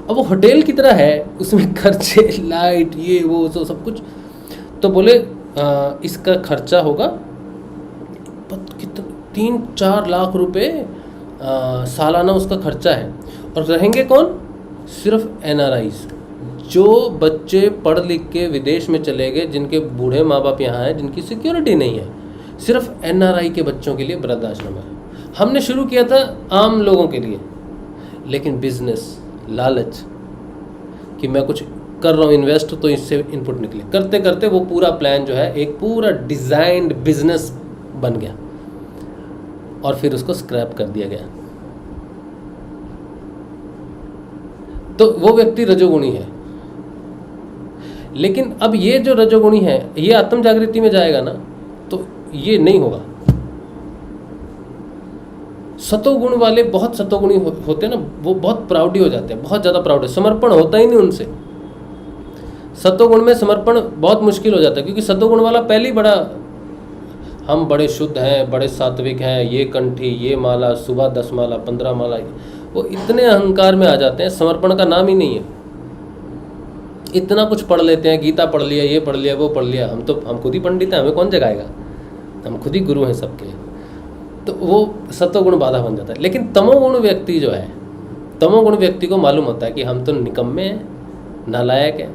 अब वो होटल की तरह है, उसमें खर्चे, लाइट, ये वो सब कुछ। तो बोले इसका खर्चा होगा कितना, 3-4 लाख रुपए सालाना उसका खर्चा है। और रहेंगे कौन? सिर्फ NRIs, जो बच्चे पढ़ लिख के विदेश में चले गए, जिनके बूढ़े माँ बाप यहाँ हैं, जिनकी सिक्योरिटी नहीं है, सिर्फ NRI के बच्चों के लिए वृद्धाश्रम है। हमने शुरू किया था आम लोगों के लिए, लेकिन बिजनेस, लालच कि मैं कुछ कर रहा हूँ इन्वेस्ट, तो इससे इनपुट निकले, करते करते वो पूरा प्लान जो है एक पूरा डिज़ाइंड बिजनेस बन गया, और फिर उसको स्क्रैप कर दिया गया। तो वो व्यक्ति रजोगुणी है। लेकिन अब ये जो रजोगुणी है, ये आत्म जागृति में जाएगा ना, तो ये नहीं होगा। सतोगुण वाले, बहुत सतोगुणी होते हैं ना, वो बहुत प्राउडी हो जाते हैं, बहुत ज़्यादा प्राउड है, समर्पण होता ही नहीं उनसे। सतोगुण में समर्पण बहुत मुश्किल हो जाता है, क्योंकि सतोगुण वाला पहले ही बड़ा, हम बड़े शुद्ध हैं, बड़े सात्विक हैं, ये कंठी, ये माला, सुबह 10 माला 15 माला, वो इतने अहंकार में आ जाते हैं, समर्पण का नाम ही नहीं है। इतना कुछ पढ़ लेते हैं, गीता पढ़ लिया, ये पढ़ लिया, वो पढ़ लिया, हम खुद ही पंडित हैं, हमें कौन जगाएगा, हम खुद ही गुरु हैं सबके। तो वो सत्वगुण बाधा बन जाता है। लेकिन तमोगुण व्यक्ति जो है, तमोगुण व्यक्ति को मालूम होता है कि हम तो निकम्मे हैं, नालायक हैं,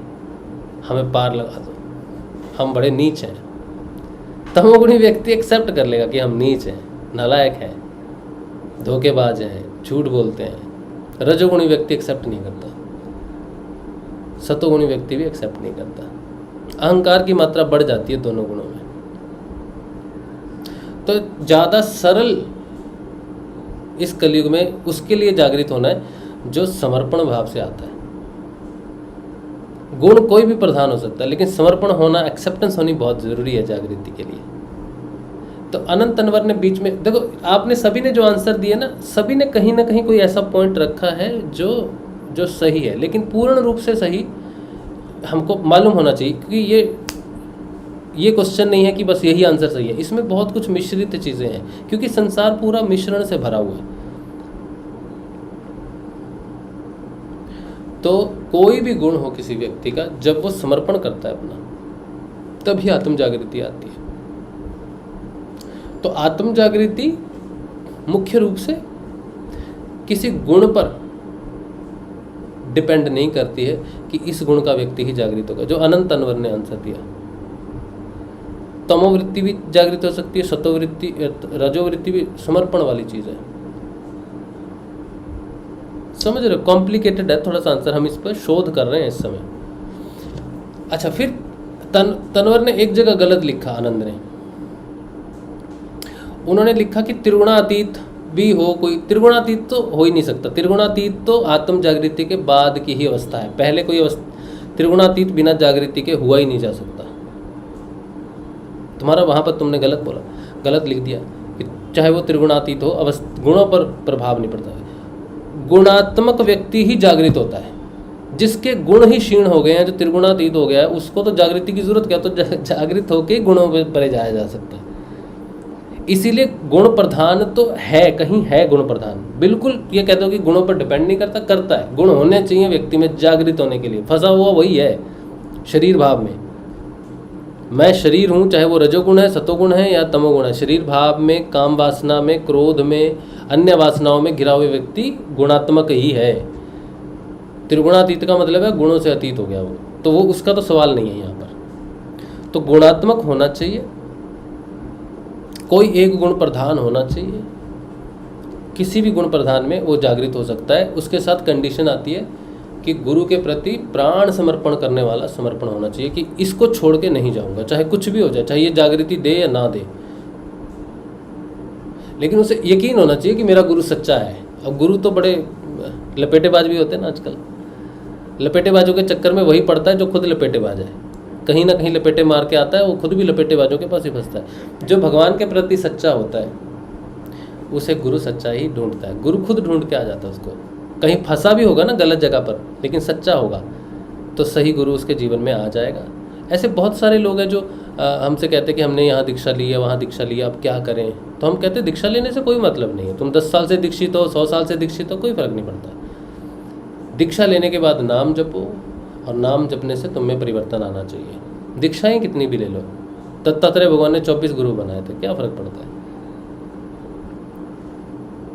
हमें पार लगा दो, हम बड़े नीच हैं। तमोगुणी व्यक्ति एक्सेप्ट कर लेगा कि हम नीच हैं, नालायक हैं, धोखेबाज हैं, झूठ बोलते हैं। रजोगुणी व्यक्ति एक्सेप्ट नहीं करता, सतोगुणी व्यक्ति भी एक्सेप्ट नहीं करता। अहंकार की मात्रा बढ़ जाती है दोनों गुणों में। तो ज़्यादा सरल इस कलयुग में उसके लिए जागृत होना है जो समर्पण भाव से आता है। गुण कोई भी प्रधान हो सकता है, लेकिन समर्पण होना, एक्सेप्टेंस होनी बहुत ज़रूरी है जागृति के लिए। तो अनंत अनवर ने बीच में, देखो आपने सभी ने जो आंसर दिए ना, सभी ने कहीं ना कहीं कोई ऐसा पॉइंट रखा है जो सही है, लेकिन पूर्ण रूप से सही हमको मालूम होना चाहिए, क्योंकि ये क्वेश्चन नहीं है कि बस यही आंसर सही है। इसमें बहुत कुछ मिश्रित चीज़ें हैं, क्योंकि संसार पूरा मिश्रण से भरा हुआ है। तो कोई भी गुण हो किसी व्यक्ति का, जब वो समर्पण करता है अपना, तभी आत्म जागृति आती है। तो आत्म जागृति मुख्य रूप से किसी गुण पर डिपेंड नहीं करती है कि इस गुण का व्यक्ति ही जागृत होगा, जो अनंत अनवर ने आंसर दिया। तमोवृत्ति भी जागृत हो सकती है, सतोवृत्ति, रजोवृत्ति भी समर्पण वाली चीज़ है। समझ रहे हो, कॉम्प्लिकेटेड है थोड़ा सा आंसर, हम इस पर शोध कर रहे हैं इस समय। अच्छा, फिर तनवर ने एक जगह गलत लिखा, आनंद ने, उन्होंने लिखा कि त्रिगुणातीत भी हो कोई। त्रिगुणातीत तो हो ही नहीं सकता। त्रिगुणातीत तो आत्म जागृति के बाद की ही अवस्था है, पहले कोई अवस्था त्रिगुणातीत बिना जागृति के हुआ ही नहीं जा सकता। तुम्हारा वहाँ पर तुमने गलत बोला, गलत लिख दिया कि चाहे वो त्रिगुणातीत हो, गुणों पर प्रभाव नहीं पड़ता है। गुणात्मक व्यक्ति ही जागृत होता है, जिसके गुण ही क्षीण हो गए हैं, जो त्रिगुणातीत हो गया है, उसको तो जागृति की जरूरत क्या, तो जागृत होकर गुणों पर जाया जा सकता है। इसीलिए गुण प्रधान तो है, कहीं है गुण प्रधान। बिल्कुल ये कहते हो कि गुणों पर डिपेंड नहीं करता, करता है। गुण होने चाहिए व्यक्ति में जागृत होने के लिए, फंसा हुआ वही है शरीर भाव में। मैं शरीर हूँ, चाहे वो रजोगुण है, सतोगुण है या तमोगुण है, शरीर भाव में, काम वासना में, क्रोध में, अन्य वासनाओं में घिरा हुए व्यक्ति गुणात्मक ही है। त्रिगुणातीत का मतलब है गुणों से अतीत हो गया वो, तो वो उसका तो सवाल नहीं है यहाँ पर। तो गुणात्मक होना चाहिए, कोई एक गुण प्रधान होना चाहिए, किसी भी गुण प्रधान में वो जागृत हो सकता है। उसके साथ कंडीशन आती है कि गुरु के प्रति प्राण समर्पण करने वाला समर्पण होना चाहिए, कि इसको छोड़ के नहीं जाऊंगा, चाहे कुछ भी हो जाए, चाहे ये जागृति दे या ना दे, लेकिन उसे यकीन होना चाहिए कि मेरा गुरु सच्चा है। अब गुरु तो बड़े लपेटेबाज भी होते हैं ना आजकल, लपेटेबाजों के चक्कर में वही पड़ता है जो खुद लपेटेबाज है, कहीं ना कहीं लपेटे मार के आता है, वो खुद भी लपेटेबाजों के पास ही फंसता है। जो भगवान के प्रति सच्चा होता है उसे गुरु सच्चा ही ढूंढता है, गुरु खुद ढूंढ के आ जाता है उसको। कहीं फंसा भी होगा ना गलत जगह पर, लेकिन सच्चा होगा तो सही गुरु उसके जीवन में आ जाएगा। ऐसे बहुत सारे लोग हैं जो हमसे कहते हैं कि हमने यहाँ दीक्षा ली है, वहाँ दीक्षा ली है, अब क्या करें। तो हम कहते हैं दीक्षा लेने से कोई मतलब नहीं है, तुम 10 साल से दीक्षित हो, 100 साल से दीक्षित हो, कोई फर्क नहीं पड़ता। दीक्षा लेने के बाद नाम जपो, और नाम जपने से तुम में परिवर्तन आना चाहिए। दीक्षाएं कितनी भी ले लो, दत्तात्रेय भगवान ने 24 गुरु बनाए थे, क्या फर्क पड़ता है।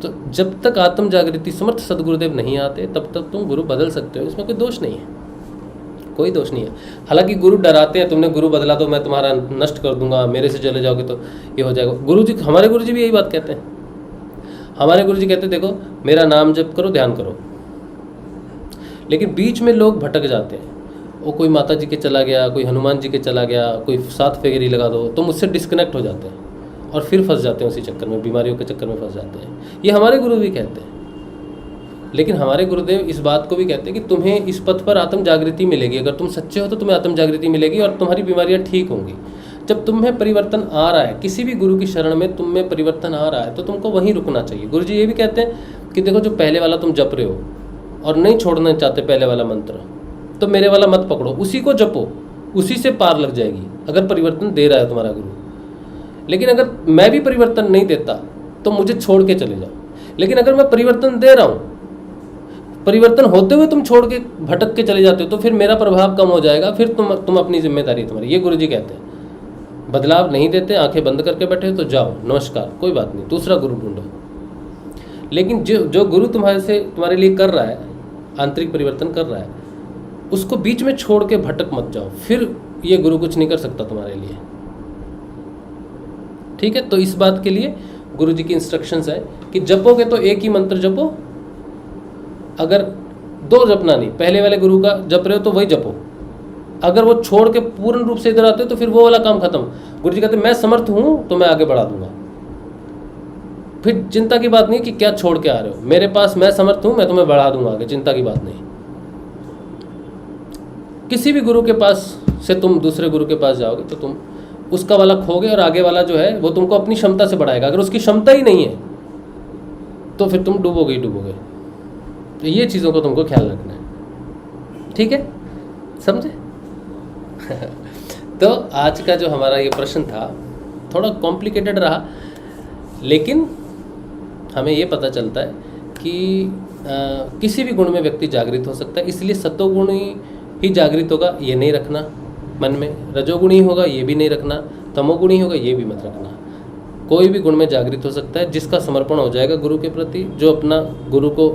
तो जब तक आत्म जागृति समर्थ सदगुरुदेव नहीं आते तब तक तुम गुरु बदल सकते हो, इसमें कोई दोष नहीं है, कोई दोष नहीं है। हालांकि गुरु डराते हैं, तुमने गुरु बदला तो मैं तुम्हारा नष्ट कर दूंगा, मेरे से चले जाओगे तो ये हो जाएगा। गुरु जी, हमारे गुरु जी भी यही बात कहते हैं। हमारे गुरु जी कहते हैं देखो मेरा नाम जप करो, ध्यान करो, लेकिन बीच में लोग भटक जाते हैं। वो कोई माता जी के चला गया, कोई हनुमान जी के चला गया, कोई 7 फेरी लगा दो, तो मुझसे डिस्कनेक्ट हो जाते हैं और फिर फंस जाते हैं उसी चक्कर में, बीमारियों के चक्कर में फंस जाते हैं। ये हमारे गुरु भी कहते हैं। लेकिन हमारे गुरुदेव इस बात को भी कहते हैं कि तुम्हें इस पथ पर आत्म जागृति मिलेगी, अगर तुम सच्चे हो तो तुम्हें आत्म जागृति मिलेगी और तुम्हारी बीमारियां ठीक होंगी। जब तुम्हें परिवर्तन आ रहा है, किसी भी गुरु की शरण में तुम में परिवर्तन आ रहा है, तो तुमको वहीं रुकना चाहिए। गुरु जी ये भी कहते हैं कि देखो जो पहले वाला तुम जप रहे हो और नहीं छोड़ना चाहते पहले वाला मंत्र, तो मेरे वाला मत पकड़ो, उसी को जपो, उसी से पार लग जाएगी, अगर परिवर्तन दे रहा है तुम्हारा गुरु। लेकिन अगर मैं भी परिवर्तन नहीं देता तो मुझे छोड़ के चले जाओ। लेकिन अगर मैं परिवर्तन दे रहा हूँ परिवर्तन होते हुए तुम छोड़ के भटक के चले जाते हो तो फिर मेरा प्रभाव कम हो जाएगा, फिर तुम अपनी जिम्मेदारी तुम्हारी। ये गुरुजी कहते हैं। बदलाव नहीं देते, आंखें बंद करके बैठे हो तो जाओ, नमस्कार, कोई बात नहीं, दूसरा गुरु ढूंढो। लेकिन जो गुरु तुम्हारे लिए कर रहा है, आंतरिक परिवर्तन कर रहा है, उसको बीच में छोड़ के भटक मत जाओ, फिर ये गुरु कुछ नहीं कर सकता तुम्हारे लिए। ठीक है, तो इस बात के लिए गुरु जी की इंस्ट्रक्शंस है कि जपोगे तो एक ही मंत्र जपो, अगर दो जपना नहीं, पहले वाले गुरु का जप रहे हो तो वही जपो, अगर वो छोड़ के पूर्ण रूप से इधर आते हो तो फिर वो वाला काम खत्म। गुरु जी कहते मैं समर्थ हूं तो मैं आगे बढ़ा दूंगा, फिर चिंता की बात नहीं कि क्या छोड़ के आ रहे हो, मेरे पास मैं समर्थ हूं, मैं तुम्हें बढ़ा दूंगा आगे, चिंता की बात नहीं। किसी भी गुरु के पास से तुम दूसरे गुरु के पास जाओगे तो तुम उसका वाला खोगे और आगे वाला जो है वो तुमको अपनी क्षमता से बढ़ाएगा। अगर उसकी क्षमता ही नहीं है तो फिर तुम डूबोगे ही डूबोगे। तो ये चीज़ों को तुमको ख्याल रखना है, ठीक है, समझे? तो आज का जो हमारा ये प्रश्न था थोड़ा कॉम्प्लिकेटेड रहा, लेकिन हमें ये पता चलता है कि किसी भी गुण में व्यक्ति जागृत हो सकता है, इसलिए सत्वगुण ही जागृत होगा ये नहीं रखना मन में, रजोगुणी होगा ये भी नहीं रखना, तमोगुणी होगा ये भी मत रखना। कोई भी गुण में जागृत हो सकता है, जिसका समर्पण हो जाएगा गुरु के प्रति, जो अपना गुरु को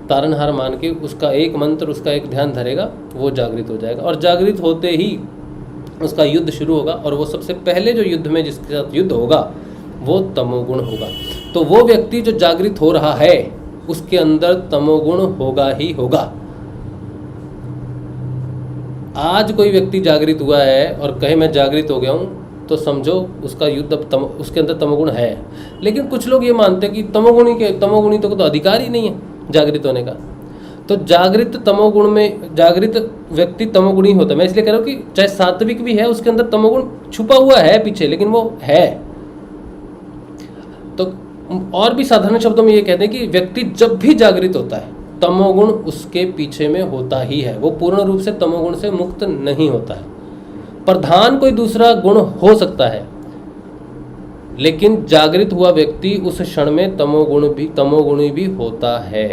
तारनहार मान के उसका एक मंत्र, उसका एक ध्यान धरेगा, वो जागृत हो जाएगा। और जागृत होते ही उसका युद्ध शुरू होगा, और वो सबसे पहले जो युद्ध में जिसके साथ युद्ध होगा वो तमोगुण होगा। तो वो व्यक्ति जो जागृत हो रहा है उसके अंदर तमोगुण होगा ही होगा। आज कोई व्यक्ति जागृत हुआ है और कहे मैं जागृत हो गया हूँ तो समझो उसका युद्ध उसके अंदर तमोगुण है। लेकिन कुछ लोग ये मानते हैं कि तमोगुणी तो अधिकार ही नहीं है जागृत होने का। तो जागृत तमोगुण में जागृत व्यक्ति तमोगुणी होता है। मैं इसलिए कह रहा हूँ कि चाहे सात्विक भी है उसके अंदर तमोगुण छुपा हुआ है पीछे, लेकिन वो है। तो और भी साधारण शब्दों में ये कहते हैं कि व्यक्ति जब भी जागृत होता है तमोगुण उसके पीछे में होता ही है, वो पूर्ण रूप से तमोगुण से मुक्त नहीं होता है। प्रधान कोई दूसरा गुण हो सकता है, लेकिन जागृत हुआ व्यक्ति उस क्षण में तमोगुणी भी होता है।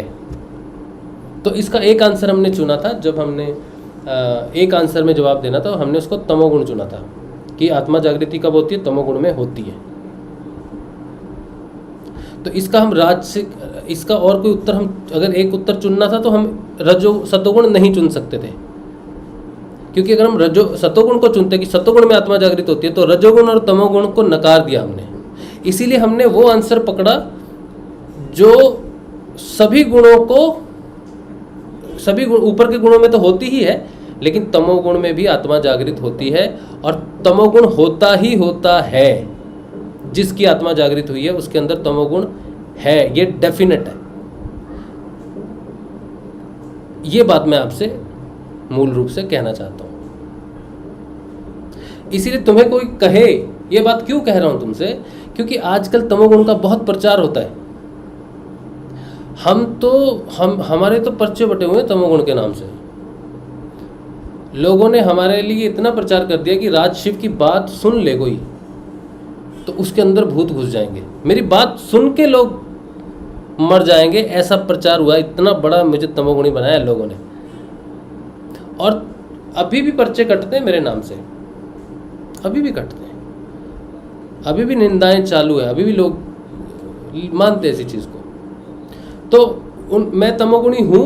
तो इसका एक आंसर हमने चुना था, जब हमने एक आंसर में जवाब देना था हमने उसको तमोगुण चुना था कि आत्मा जागृति कब होती है, तमोगुण में होती है। तो इसका हम इसका और कोई उत्तर, हम अगर एक उत्तर चुनना था तो हम सतोगुण नहीं चुन सकते थे, क्योंकि अगर हम सतोगुण को चुनते कि सतोगुण में आत्मा जागृत होती है तो रजोगुण और तमोगुण को नकार दिया हमने। इसीलिए हमने वो आंसर पकड़ा जो सभी गुण ऊपर के गुणों में तो होती ही है, लेकिन तमोगुण में भी आत्मा जागृत होती है, और तमोगुण होता ही होता है। जिसकी आत्मा जागृत हुई है उसके अंदर तमोगुण है, ये डेफिनेट है। ये बात मैं आपसे मूल रूप से कहना चाहता हूं। इसीलिए तुम्हें कोई कहे, ये बात क्यों कह रहा हूं तुमसे, क्योंकि आजकल तमोगुण का बहुत प्रचार होता है। हमारे तो पर्चे बटे हुए हैं तमोगुण के नाम से। लोगों ने हमारे लिए इतना प्रचार कर दिया कि राज शिव की बात सुन ले कोई तो उसके अंदर भूत घुस जाएंगे, मेरी बात सुन के लोग मर जाएंगे, ऐसा प्रचार हुआ। इतना बड़ा मुझे तमोगुणी बनाया लोगों ने, और अभी भी पर्चे कटते हैं मेरे नाम से, अभी भी कटते हैं, अभी भी निंदाएं चालू है, अभी भी लोग मानते हैं इसी चीज़ को। तो मैं तमोगुणी हूँ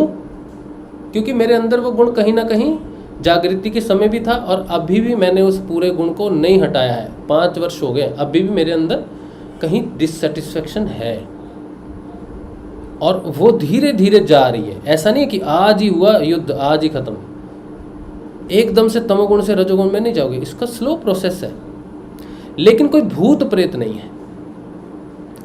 क्योंकि मेरे अंदर वो गुण कहीं ना कहीं जागृति के समय भी था, और अभी भी मैंने उस पूरे गुण को नहीं हटाया है। 5 वर्ष हो गए, अभी भी मेरे अंदर कहीं डिससेटिस्फेक्शन है, और वो धीरे धीरे जा रही है। ऐसा नहीं कि आज ही हुआ युद्ध, आज ही खत्म, एकदम से तमोगुण से रजोगुण में नहीं जाओगे, इसका स्लो प्रोसेस है। लेकिन कोई भूत प्रेत नहीं है,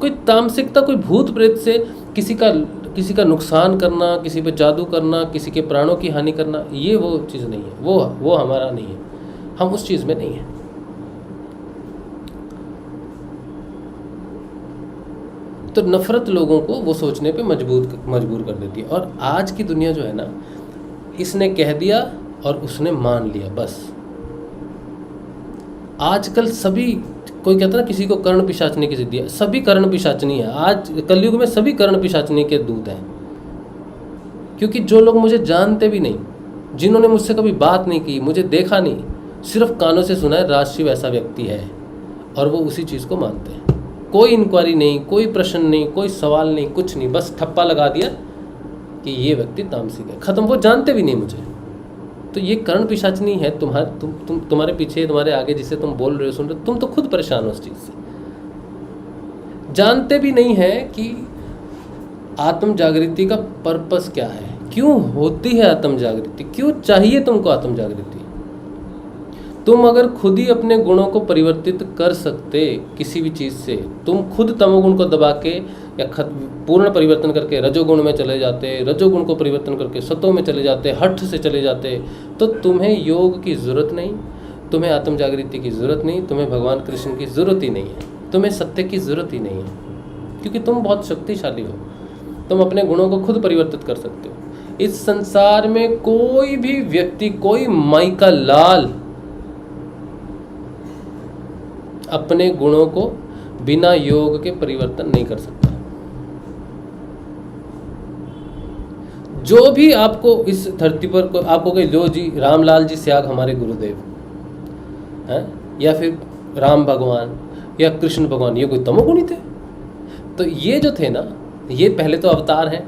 कोई तामसिकता, कोई भूत प्रेत से किसी का नुकसान करना, किसी पे जादू करना, किसी के प्राणों की हानि करना, ये वो चीज़ नहीं है, वो हमारा नहीं है, हम उस चीज़ में नहीं है। तो नफरत लोगों को वो सोचने पे मजबूर कर देती है। और आज की दुनिया जो है ना, इसने कह दिया और उसने मान लिया, बस। आजकल सभी, कोई कहता है ना किसी को कर्ण पिशाचनी की जिद्दी है, सभी कर्ण पिशाचनी है। आज कलयुग में सभी कर्ण पिशाचनी के दूत हैं। क्योंकि जो लोग मुझे जानते भी नहीं, जिन्होंने मुझसे कभी बात नहीं की, मुझे देखा नहीं, सिर्फ कानों से सुना है राजशिव ऐसा व्यक्ति है, और वो उसी चीज़ को मानते हैं। कोई इंक्वायरी नहीं, कोई प्रश्न नहीं, कोई सवाल नहीं, कुछ नहीं, बस ठप्पा लगा दिया कि ये व्यक्ति तामसिक है, खत्म। वो जानते भी नहीं मुझे। तो ये कर्ण पिशाचनी है तुम्हारे पीछे, तुम्हारे आगे, जिसे तुम बोल रहे हो, सुन रहे हो, तुम तो खुद परेशान हो उस चीज़ से। जानते भी नहीं है कि आत्म जागृति का पर्पस क्या है, क्यों होती है आत्म जागृति, क्यों चाहिए तुमको आत्म जागृति। तुम अगर खुद ही अपने गुणों को परिवर्तित कर सकते किसी भी चीज़ से, तुम खुद तमोगुण को दबा के या पूर्ण परिवर्तन करके रजोगुण में चले जाते, रजोगुण को परिवर्तन करके सतों में चले जाते, हठ से चले जाते, तो तुम्हें योग की ज़रूरत नहीं, तुम्हें आत्म जागृति की ज़रूरत नहीं, तुम्हें भगवान कृष्ण की ज़रूरत ही नहीं है, तुम्हें सत्य की ज़रूरत ही नहीं है, क्योंकि तुम बहुत शक्तिशाली हो। तुम अपने गुणों को खुद परिवर्तित कर सकते हो। इस संसार में कोई भी व्यक्ति, कोई माई का लाल अपने गुणों को बिना योग के परिवर्तन नहीं कर सकता। जो भी आपको इस धरती पर आपको कहे लो जी रामलाल जी स्याग हमारे गुरुदेव हैं, या फिर राम भगवान या कृष्ण भगवान, ये कोई तमोगुणी थे? तो ये जो थे ना, ये पहले तो अवतार हैं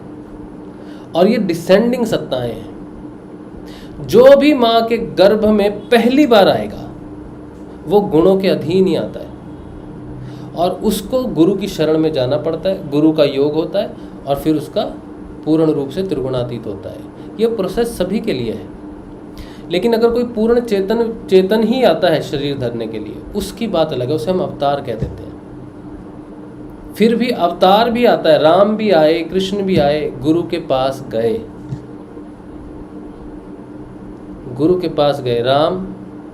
और ये डिसेंडिंग सत्ताएं हैं। जो भी माँ के गर्भ में पहली बार आएगा वो गुणों के अधीन ही आता है, और उसको गुरु की शरण में जाना पड़ता है, गुरु का योग होता है, और फिर उसका पूर्ण रूप से त्रिगुणातीत होता है। ये प्रोसेस सभी के लिए है। लेकिन अगर कोई पूर्ण चेतन ही आता है शरीर धरने के लिए, उसकी बात अलग है, उसे हम अवतार कह देते हैं। फिर भी अवतार भी आता है, राम भी आए, कृष्ण भी आए, गुरु के पास गए, गुरु के पास गए, राम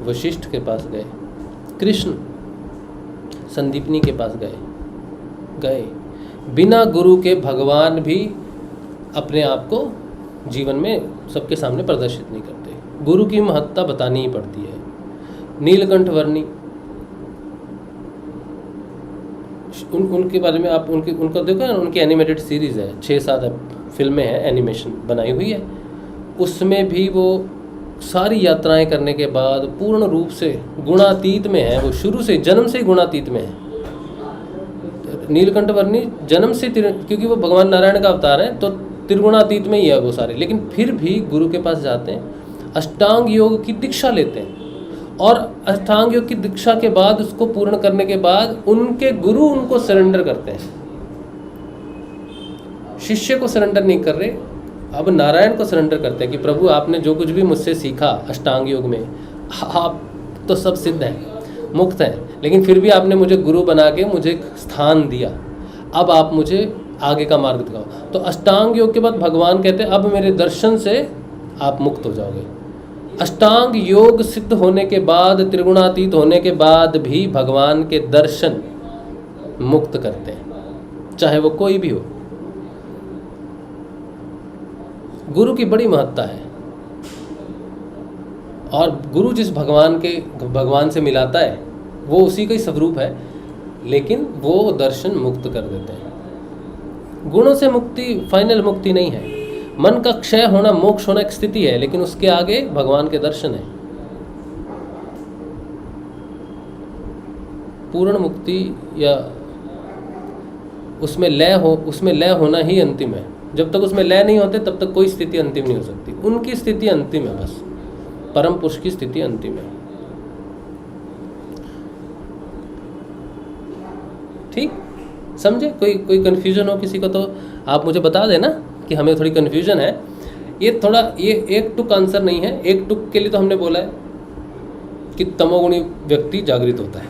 वशिष्ठ के पास गए, कृष्ण संदीपनी के पास गए। बिना गुरु के भगवान भी अपने आप को जीवन में सबके सामने प्रदर्शित नहीं करते। गुरु की महत्ता बतानी ही पड़ती है। नीलकंठ वर्णी, उनके बारे में आप उनका देखो ना, उनकी एनिमेटेड सीरीज़ है, 6-7 फिल्में हैं, एनिमेशन बनाई हुई है। उसमें भी वो सारी यात्राएं करने के बाद पूर्ण रूप से गुणातीत में है। वो शुरू से, जन्म से ही गुणातीत में है। नीलकंठ वर्णी जन्म से, क्योंकि वो भगवान नारायण का अवतार है, तो त्रिगुणातीत में ही है वो सारे। लेकिन फिर भी गुरु के पास जाते हैं, अष्टांग योग की दीक्षा लेते हैं, और अष्टांग योग की दीक्षा के बाद, उसको पूर्ण करने के बाद, उनके गुरु उनको सरेंडर करते हैं। शिष्य को सरेंडर नहीं कर रहे, अब नारायण को सरेंडर करते हैं कि प्रभु आपने जो कुछ भी मुझसे सीखा अष्टांग योग में, आप तो सब सिद्ध हैं, मुक्त हैं, लेकिन फिर भी आपने मुझे गुरु बना के मुझे स्थान दिया, अब आप मुझे आगे का मार्ग दिखाओ। तो अष्टांग योग के बाद भगवान कहते हैं अब मेरे दर्शन से आप मुक्त हो जाओगे। अष्टांग योग सिद्ध होने के बाद, त्रिगुणातीत होने के बाद भी भगवान के दर्शन मुक्त करते हैं, चाहे वो कोई भी हो। गुरु की बड़ी महत्ता है, और गुरु जिस भगवान से मिलाता है वो उसी का ही स्वरूप है, लेकिन वो दर्शन मुक्त कर देते हैं। गुणों से मुक्ति फाइनल मुक्ति नहीं है। मन का क्षय होना, मोक्ष होना एक स्थिति है, लेकिन उसके आगे भगवान के दर्शन है। पूर्ण मुक्ति या उसमें लय होना ही अंतिम है। जब तक उसमें लय नहीं होते तब तक कोई स्थिति अंतिम नहीं हो सकती। उनकी स्थिति अंतिम है, बस परम पुरुष की स्थिति अंतिम है। ठीक, समझे? कोई कन्फ्यूजन हो किसी को तो आप मुझे बता देना कि हमें थोड़ी कन्फ्यूजन है। ये एक टुक आंसर नहीं है। एक टुक के लिए तो हमने बोला है कि तमोगुणी व्यक्ति जागृत होता है।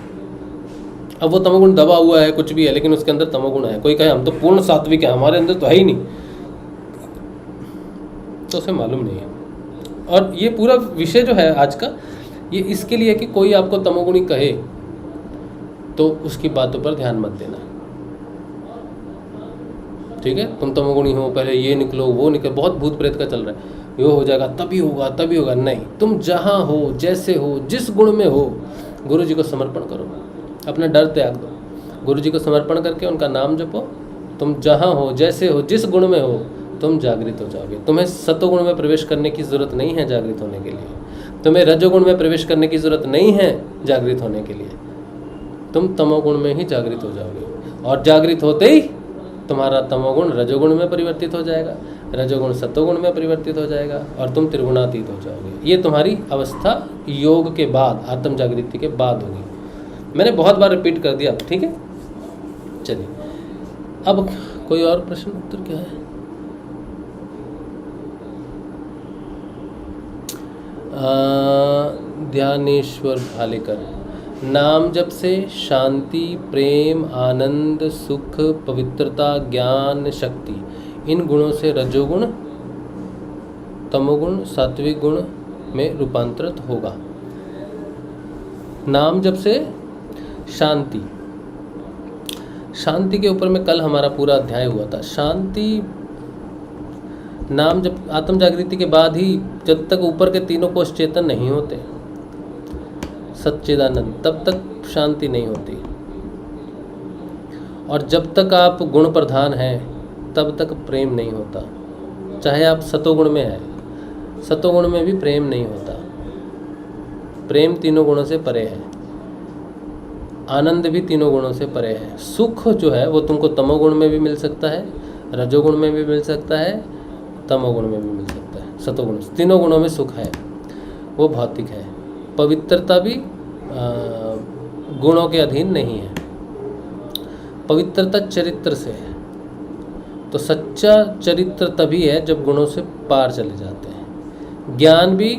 अब वो तमोगुण दबा हुआ है, कुछ भी है, लेकिन उसके अंदर तमोगुण है। कोई कहे हम तो पूर्ण सात्विक है, हमारे अंदर तो है ही नहीं, तो उसे मालूम नहीं है। और ये पूरा विषय जो है आज का, ये इसके लिए कि कोई आपको तमोगुणी कहे तो उसकी बातों पर ध्यान मत देना। ठीक है, तुम तमोगुणी हो, पहले ये निकलो वो निकलो, बहुत भूत प्रेत का चल रहा है, ये हो जाएगा तभी होगा। नहीं, तुम जहाँ हो, जैसे हो, जिस गुण में हो, गुरु जी को समर्पण करो, अपना डर त्याग दो, गुरु जी को समर्पण करके उनका नाम जपो। तुम जहाँ हो, जैसे हो, जिस गुण में हो, तुम जागृत हो जाओगे। तुम्हें सतोगुण में प्रवेश करने की ज़रूरत नहीं है जागृत होने के लिए। तुम्हें रजोगुण में प्रवेश करने की ज़रूरत नहीं है जागृत होने के लिए। तुम तमोगुण में ही जागृत हो जाओगे, और जागृत होते ही तुम्हारा तमोगुण रजोगुण में परिवर्तित हो जाएगा, रजोगुण सतोगुण में परिवर्तित हो जाएगा, और तुम त्रिगुणातीत हो जाओगे। ये तुम्हारी अवस्था योग के बाद, आत्म जागृति के बाद होगी। मैंने बहुत बार रिपीट कर दिया, ठीक है। चलिए, अब कोई और प्रश्न उत्तर क्या है? ध्यानेश्वर भालेकर, नाम जप से शांति, प्रेम, आनंद, सुख, पवित्रता, ज्ञान, शक्ति, इन गुणों से रजोगुण, तमोगुण, सात्विक गुण में रूपांतरित होगा। नाम जप से शांति, शांति के ऊपर में कल हमारा पूरा अध्याय हुआ था। शांति, नाम जब आत्म जागृति के बाद ही, जब तक ऊपर के तीनों कोष चेतन नहीं होते, सच्चिदानंद, तब तक शांति नहीं होती। और जब तक आप गुण प्रधान हैं तब तक प्रेम नहीं होता। चाहे आप सतोगुण में हैं, सतोगुण में भी प्रेम नहीं होता। प्रेम तीनों गुणों से परे है, आनंद भी तीनों गुणों से परे है। सुख जो है वो तुमको तमोगुण में भी मिल सकता है, रजोगुण में भी मिल सकता है, तमोगुण में भी मिल सकता है, सतोगुण, तीनों गुणों में सुख है, वो भौतिक है। पवित्रता भी गुणों के अधीन नहीं है, पवित्रता चरित्र से है। तो सच्चा चरित्र तभी है जब गुणों से पार चले जाते हैं। ज्ञान भी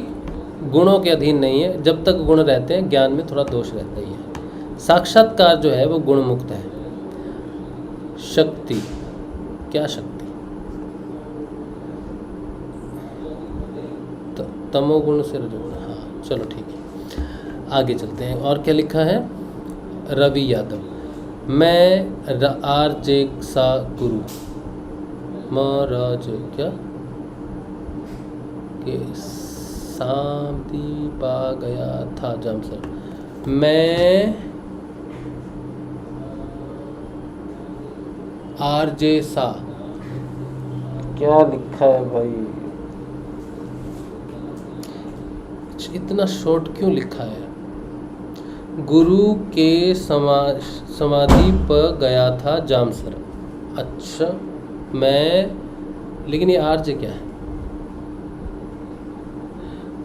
गुणों के अधीन नहीं है, जब तक गुण रहते हैं ज्ञान में थोड़ा दोष रहता ही है। साक्षात्कार जो है वो गुण मुक्त है। शक्ति, क्या शक्ति? तमोगुण से रजोगुण, हाँ चलो ठीक है, आगे चलते हैं। और क्या लिखा है? रवि यादव, मैं आरजे सा गुरु महाराज क्या के शांति पा गया था जामसर। मैं आरजे सा, क्या लिखा है भाई? इतना शॉर्ट क्यों लिखा है? गुरु के समाधि पर गया था जामसर। अच्छा, मैं, लेकिन ये आरजे क्या है?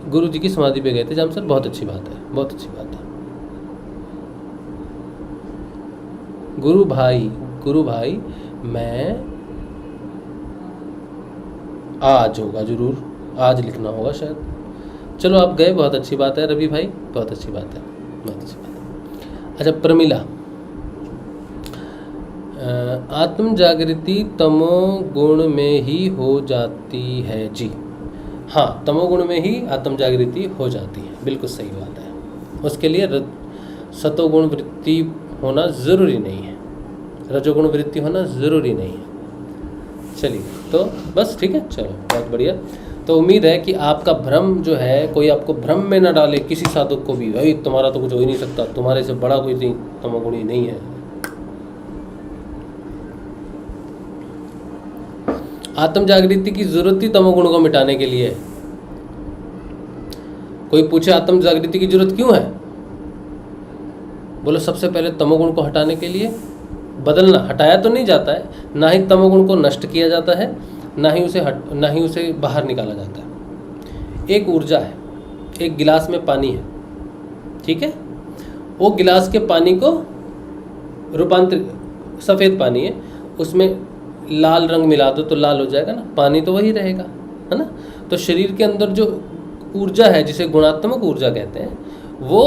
गुरु जी की समाधि पे गए थे जामसर, बहुत अच्छी बात है, बहुत अच्छी बात है। गुरु भाई मैं, आज होगा जरूर, आज लिखना होगा शायद। चलो आप गए, बहुत अच्छी बात है रवि भाई, बहुत अच्छी बात है, बहुत अच्छी बात है। अच्छा, प्रमिला, आत्म जागृति तमोगुण में ही हो जाती है जी। हाँ, तमोगुण में ही आत्म जागृति हो जाती है, बिल्कुल सही बात है। उसके लिए सतोगुण वृत्ति होना ज़रूरी नहीं है, रजोगुण वृत्ति होना ज़रूरी नहीं है। चलिए, तो बस ठीक है, चलो बहुत बढ़िया। तो उम्मीद है कि आपका भ्रम जो है, कोई आपको भ्रम में न डाले, किसी साधक को भी, भाई तुम्हारा तो कुछ हो ही नहीं सकता, तुम्हारे से बड़ा कोई तमोगुणी नहीं है। आत्म जागृति की जरूरत ही तमोगुण को मिटाने के लिए। कोई पूछे आत्म जागृति की जरूरत क्यों है? बोलो सबसे पहले तमोगुण को हटाने के लिए। बदलना, हटाया तो नहीं जाता है, ना ही तमोगुण को नष्ट किया जाता है, ना ही उसे बाहर निकाला जाता है। एक ऊर्जा है, एक गिलास में पानी है, ठीक है। वो गिलास के पानी को रूपांतरित, सफ़ेद पानी है, उसमें लाल रंग मिला दो तो लाल हो जाएगा ना, पानी तो वही रहेगा, है ना। तो शरीर के अंदर जो ऊर्जा है, जिसे गुणात्मक ऊर्जा कहते हैं, वो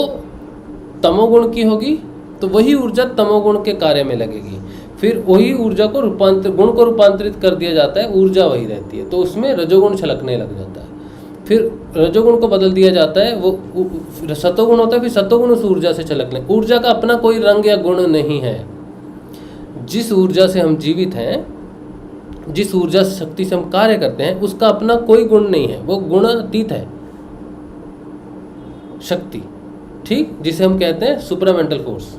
तमोगुण की होगी, तो वही ऊर्जा तमोगुण के कार्य में लगेगी। फिर वही ऊर्जा को गुण को रूपांतरित कर दिया जाता है, ऊर्जा वही रहती है, तो उसमें रजोगुण छलकने लग जाता है। फिर रजोगुण को बदल दिया जाता है, वो सतोगुण होता है, फिर सतोगुण उस ऊर्जा से छलकने। ऊर्जा का अपना कोई रंग या गुण नहीं है। जिस ऊर्जा से हम जीवित हैं, जिस ऊर्जा शक्ति से हम कार्य करते हैं, उसका अपना कोई गुण नहीं है, वो गुणातीत है शक्ति, ठीक, जिसे हम कहते हैं सुपरामेंटल फोर्स।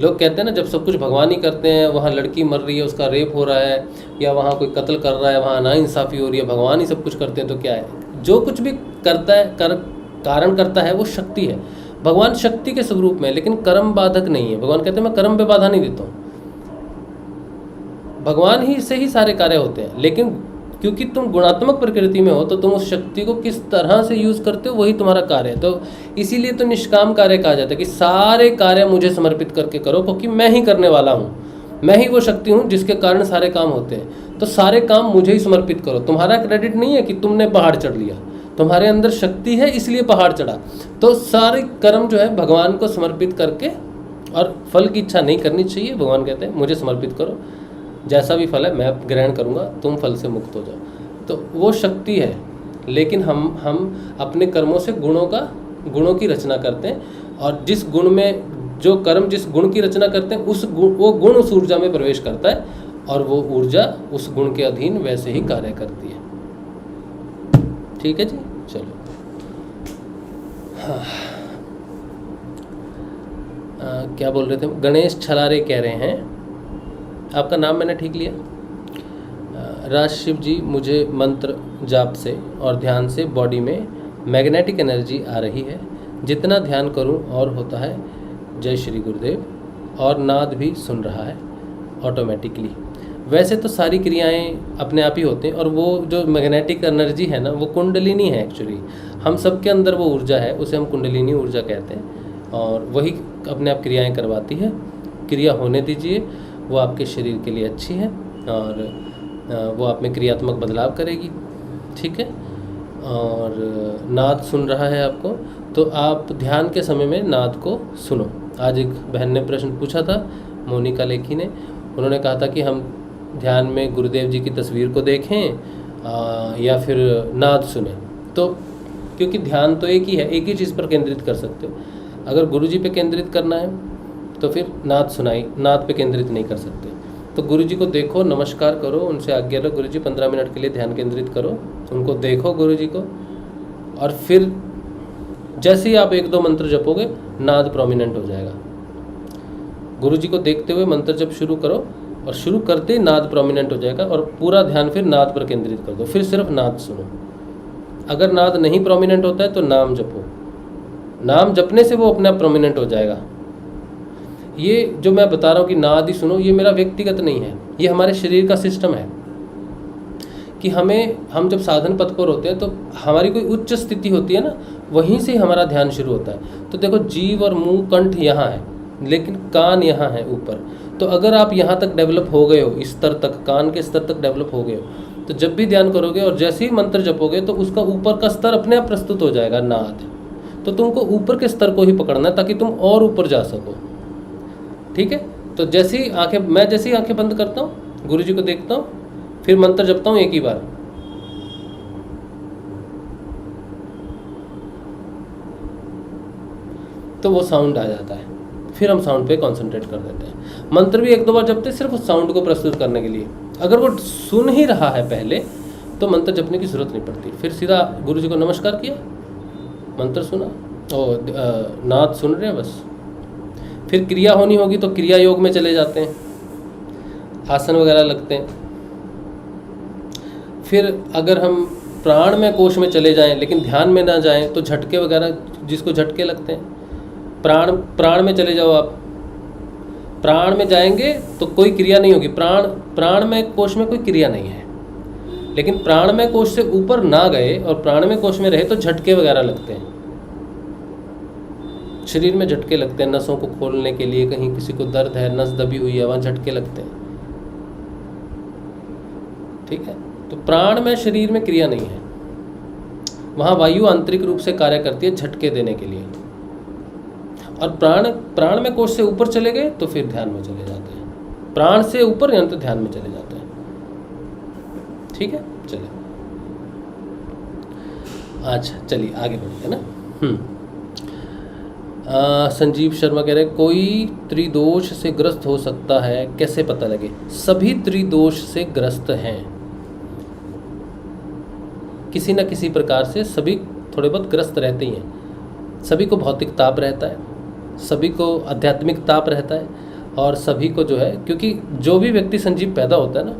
लोग कहते हैं ना, जब सब कुछ भगवान ही करते हैं, वहाँ लड़की मर रही है, उसका रेप हो रहा है, या वहाँ कोई कत्ल कर रहा है, वहाँ नाइंसाफ़ी हो रही है, भगवान ही सब कुछ करते हैं, तो क्या है? जो कुछ भी करता है कारण करता है वो शक्ति है। भगवान शक्ति के स्वरूप में, लेकिन कर्म बाधक नहीं है। भगवान कहते हैं मैं कर्म पे बाधा नहीं देता हूँ, भगवान ही से ही सारे कार्य होते हैं। लेकिन क्योंकि तुम गुणात्मक प्रकृति में हो, तो तुम उस शक्ति को किस तरह से यूज़ करते हो वही तुम्हारा कार्य है। तो इसीलिए तो निष्काम कार्य कहा जाता है कि सारे कार्य मुझे समर्पित करके करो, क्योंकि मैं ही करने वाला हूँ, मैं ही वो शक्ति हूँ जिसके कारण सारे काम होते हैं। तो सारे काम मुझे ही समर्पित करो। तुम्हारा क्रेडिट नहीं है कि तुमने पहाड़ चढ़ लिया, तुम्हारे अंदर शक्ति है इसलिए पहाड़ चढ़ा। तो सारे कर्म जो है भगवान को समर्पित करके, और फल की इच्छा नहीं करनी चाहिए। भगवान कहते हैं मुझे समर्पित करो, जैसा भी फल है मैं ग्रहण करूँगा, तुम फल से मुक्त हो जाओ। तो वो शक्ति है। लेकिन हम अपने कर्मों से गुणों की रचना करते हैं, और जिस गुण में जो कर्म जिस गुण की रचना करते हैं वो गुण उस ऊर्जा में प्रवेश करता है, और वो ऊर्जा उस गुण के अधीन वैसे ही कार्य करती है। ठीक है जी, चलो। हाँ, क्या बोल रहे थे? गणेश छलारे कह रहे हैं, आपका नाम मैंने ठीक लिया। राज शिव जी, मुझे मंत्र जाप से और ध्यान से बॉडी में मैग्नेटिक एनर्जी आ रही है, जितना ध्यान करूं और होता है। जय श्री गुरुदेव। और नाद भी सुन रहा है ऑटोमेटिकली। वैसे तो सारी क्रियाएं अपने आप ही होते हैं, और वो जो मैग्नेटिक एनर्जी है ना, वो कुंडलिनी है एक्चुअली। हम सबके अंदर वो ऊर्जा है, उसे हम कुंडलिनी ऊर्जा कहते हैं, और वही अपने आप क्रियाएं करवाती है। क्रिया होने दीजिए, वो आपके शरीर के लिए अच्छी है, और वो आप में क्रियात्मक बदलाव करेगी। ठीक है। और नाद सुन रहा है आपको, तो आप ध्यान के समय में नाद को सुनो। आज एक बहन ने प्रश्न पूछा था, मोनिका लेखी ने, उन्होंने कहा था कि हम ध्यान में गुरुदेव जी की तस्वीर को देखें या फिर नाद सुने। तो क्योंकि ध्यान तो एक ही है, एक ही चीज़ पर केंद्रित कर सकते हो। अगर गुरु जी पे केंद्रित करना है तो फिर नाद सुनाई, नाद पे केंद्रित नहीं कर सकते। तो गुरु जी को देखो, नमस्कार करो, उनसे आज्ञा लो, गुरु जी 15 मिनट के लिए ध्यान केंद्रित करो, उनको देखो गुरु जी को, और फिर जैसे ही आप 1-2 मंत्र जपोगे, नाद प्रोमिनेंट हो जाएगा। गुरु जी को देखते हुए मंत्र जप शुरू करो, और शुरू करते ही नाद प्रोमिनेंट हो जाएगा, और पूरा ध्यान फिर नाद पर केंद्रित कर दो, फिर सिर्फ नाद सुनो। अगर नाद नहीं प्रोमिनेंट होता है तो नाम जपो, नाम जपने से वो अपने आप प्रोमिनेंट हो जाएगा। ये जो मैं बता रहा हूँ कि नाद ही सुनो, ये मेरा व्यक्तिगत नहीं है, ये हमारे शरीर का सिस्टम है कि हम जब साधन पथ पर होते हैं तो हमारी कोई उच्च स्थिति होती है ना, वहीं से हमारा ध्यान शुरू होता है। तो देखो, जीव और मुंह कंठ यहाँ है, लेकिन कान यहाँ है ऊपर। तो अगर आप यहाँ तक डेवलप हो गए हो, इस स्तर तक, कान के स्तर तक डेवलप हो गए हो, तो जब भी ध्यान करोगे और जैसे ही मंत्र जपोगे तो उसका ऊपर का स्तर अपने आप प्रस्तुत हो जाएगा, नाद। तो तुमको ऊपर के स्तर को ही पकड़ना है ताकि तुम और ऊपर जा सको। ठीक है। तो मैं जैसे ही आंखें बंद करता हूँ, गुरु जी को देखता हूँ, फिर मंत्र जपता हूँ एक ही बार, तो वो साउंड आ जाता है। फिर हम साउंड पे कंसंट्रेट कर देते हैं। मंत्र भी 1-2 बार जपते हैं सिर्फ उस साउंड को प्रस्तुत करने के लिए। अगर वो सुन ही रहा है पहले, तो मंत्र जपने की जरूरत नहीं पड़ती। फिर सीधा गुरु जी को नमस्कार किया, मंत्र सुना, और नाद सुन रहे हैं बस। फिर क्रिया होनी होगी तो क्रिया योग में चले जाते हैं, आसन वगैरह लगते हैं। फिर अगर हम प्राण में कोश में चले जाएं लेकिन ध्यान में ना जाएं, तो झटके वगैरह, जिसको झटके लगते हैं, प्राण में चले जाओ आप। प्राण में जाएंगे तो कोई क्रिया नहीं होगी, प्राण में कोश में कोई क्रिया नहीं है। लेकिन प्राण में कोश से ऊपर ना गए और प्राण में कोश में रहे तो झटके वगैरह लगते हैं, शरीर में झटके लगते हैं। नसों को खोलने के लिए, कहीं किसी को दर्द है, नस दबी हुई है, वहाँ झटके लगते हैं। ठीक है। तो प्राण में शरीर में क्रिया नहीं है, वहाँ वायु आंतरिक रूप से कार्य करती है झटके देने के लिए। और प्राण में कोश से ऊपर चले गए तो फिर ध्यान में चले जाते हैं, प्राण से ऊपर यानी तो ध्यान में चले जाते हैं। ठीक है, चलिए अच्छा, चलिए आगे बढ़ते हैं ना। संजीव शर्मा कह रहे हैं, कोई त्रिदोष से ग्रस्त हो सकता है, कैसे पता लगे? सभी त्रिदोष से ग्रस्त हैं, किसी न किसी प्रकार से सभी थोड़े बहुत ग्रस्त रहते ही हैं। सभी को भौतिक ताप रहता है, सभी को आध्यात्मिक ताप रहता है, और सभी को जो है, क्योंकि जो भी व्यक्ति संजीव पैदा होता है ना,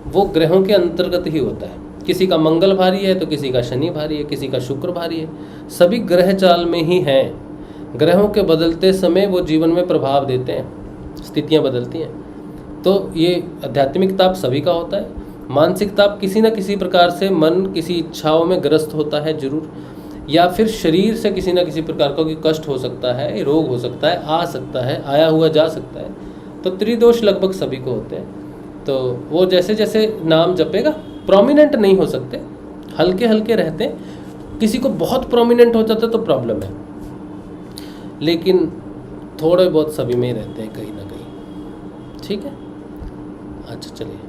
वो ग्रहों के अंतर्गत ही होता है। किसी का मंगल भारी है तो किसी का शनि भारी है, किसी का शुक्र भारी है, सभी ग्रह चाल में ही हैं। ग्रहों के बदलते समय वो जीवन में प्रभाव देते हैं, स्थितियाँ बदलती हैं। तो ये आध्यात्मिक ताप सभी का होता है। मानसिक ताप किसी न किसी प्रकार से मन किसी इच्छाओं में ग्रस्त होता है जरूर, या फिर शरीर से किसी न किसी प्रकार का कोई कष्ट हो सकता है, रोग हो सकता है, आ सकता है, आया हुआ जा सकता है। तो त्रिदोष लगभग सभी को होते हैं। तो वो जैसे जैसे नाम जपेगा, प्रोमिनेंट नहीं हो सकते, हल्के हल्के रहते हैं। किसी को बहुत प्रोमिनेंट हो जाता है तो प्रॉब्लम है, लेकिन थोड़े बहुत सभी में ही रहते हैं कहीं ना कहीं। ठीक है, अच्छा चलिए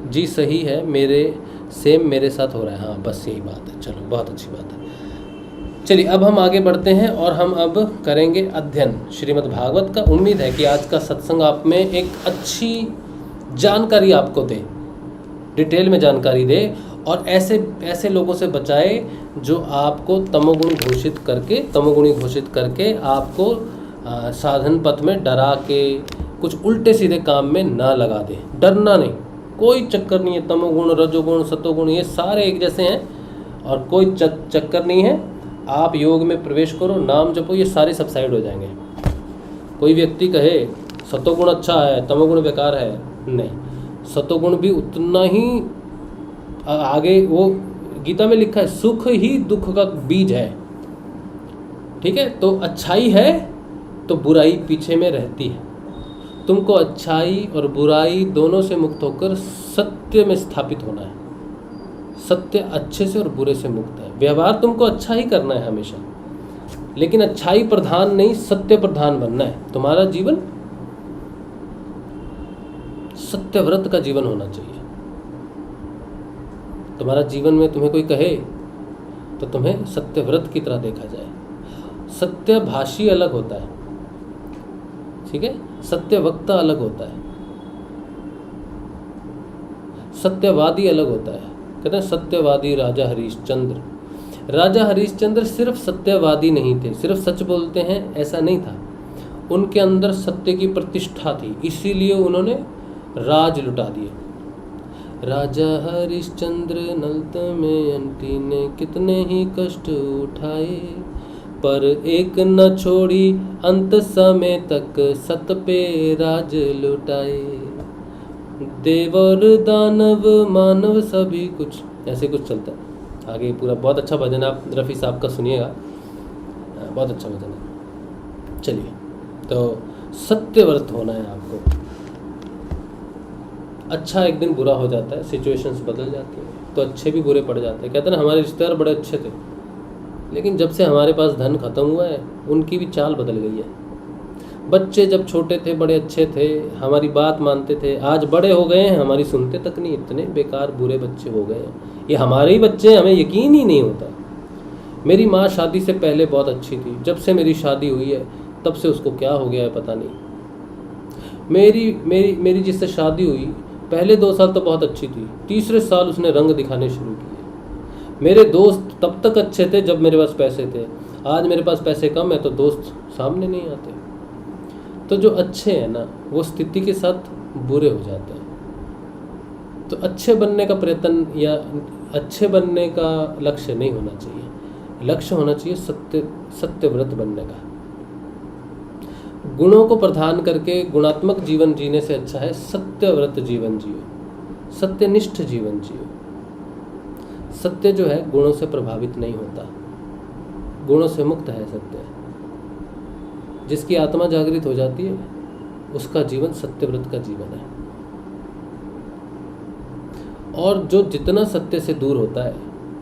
जी, सही है, मेरे साथ हो रहा है। हाँ बस यही बात है, चलो बहुत अच्छी बात है। चलिए अब हम आगे बढ़ते हैं और हम अब करेंगे अध्ययन श्रीमद् भागवत का। उम्मीद है कि आज का सत्संग आप में एक अच्छी जानकारी आपको दे, डिटेल में जानकारी दे, और ऐसे लोगों से बचाए जो आपको तमोगुणी घोषित करके आपको साधन पथ में डरा के कुछ उल्टे सीधे काम में ना लगा दे। डरना नहीं, कोई चक्कर नहीं है। तमोगुण, रजोगुण, सतोगुण ये सारे एक जैसे हैं और कोई चक्कर नहीं है। आप योग में प्रवेश करो, नाम जपो, ये सारे सबसाइड हो जाएंगे। कोई व्यक्ति कहे सतोगुण अच्छा है, तमोगुण बेकार है, नहीं, सतोगुण भी उतना ही आगे, वो गीता में लिखा है सुख ही दुख का बीज है। ठीक है, तो अच्छाई है तो बुराई पीछे में रहती है। तुमको अच्छाई और बुराई दोनों से मुक्त होकर सत्य में स्थापित होना है। सत्य अच्छे से और बुरे से मुक्त है। व्यवहार तुमको अच्छा ही करना है हमेशा, लेकिन अच्छाई प्रधान नहीं, सत्य प्रधान बनना है। तुम्हारा जीवन सत्यव्रत का जीवन होना चाहिए। तुम्हारा जीवन में तुम्हें कोई कहे तो तुम्हें सत्यव्रत की तरह देखा जाए। सत्यभाषी अलग होता है, ठीक है, सत्यवक्ता अलग होता है, सत्यवादी अलग होता है। कहते हैं सत्यवादी राजा हरिश्चंद्र। राजा हरिश्चंद्र सिर्फ सत्यवादी नहीं थे, सिर्फ सच बोलते हैं ऐसा नहीं था, उनके अंदर सत्य की प्रतिष्ठा थी, इसीलिए उन्होंने राज लुटा दिए। राजा हरिश्चंद्र नलत में अंटी ने कितने ही कष्ट उठाए, पर एक न छोड़ी अंत समय तक सत पे राज लुटाए। देव और दानव मानव सभी कुछ, ऐसे कुछ चलता है आगे पूरा। बहुत अच्छा भजन, आप रफ़ी साहब का सुनिएगा, बहुत अच्छा भजन है। चलिए, तो सत्यव्रत होना है आपको। अच्छा एक दिन बुरा हो जाता है, सिचुएशंस बदल जाती हैं, तो अच्छे भी बुरे पड़ जाते हैं। कहते हैं ना हमारे रिश्तेदार बड़े अच्छे थे, लेकिन जब से हमारे पास धन खत्म हुआ है उनकी भी चाल बदल गई है। बच्चे जब छोटे थे बड़े अच्छे थे, हमारी बात मानते थे, आज बड़े हो गए हैं हमारी सुनते तक नहीं, इतने बेकार बुरे बच्चे हो गए हैं। ये हमारे ही बच्चे हैं, हमें यकीन ही नहीं होता। मेरी माँ शादी से पहले बहुत अच्छी थी, जब से मेरी शादी हुई है तब से उसको क्या हो गया है पता नहीं। मेरी जिससे शादी हुई पहले 2 साल तो बहुत अच्छी थी, तीसरे साल उसने रंग दिखाने शुरू किए। मेरे दोस्त तब तक अच्छे थे जब मेरे पास पैसे थे, आज मेरे पास पैसे कम है तो दोस्त सामने नहीं आते। तो जो अच्छे हैं ना वो स्थिति के साथ बुरे हो जाते हैं। तो अच्छे बनने का प्रयत्न या अच्छे बनने का लक्ष्य नहीं होना चाहिए, लक्ष्य होना चाहिए सत्यव्रत बनने का। गुणों को प्रधान करके गुणात्मक जीवन जीने से अच्छा है सत्यव्रत जीवन जियो, सत्यनिष्ठ जीवन जियो। सत्य जो है गुणों से प्रभावित नहीं होता, गुणों से मुक्त है सत्य। जिसकी आत्मा जागृत हो जाती है उसका जीवन सत्यव्रत का जीवन है। और जो जितना सत्य से दूर होता है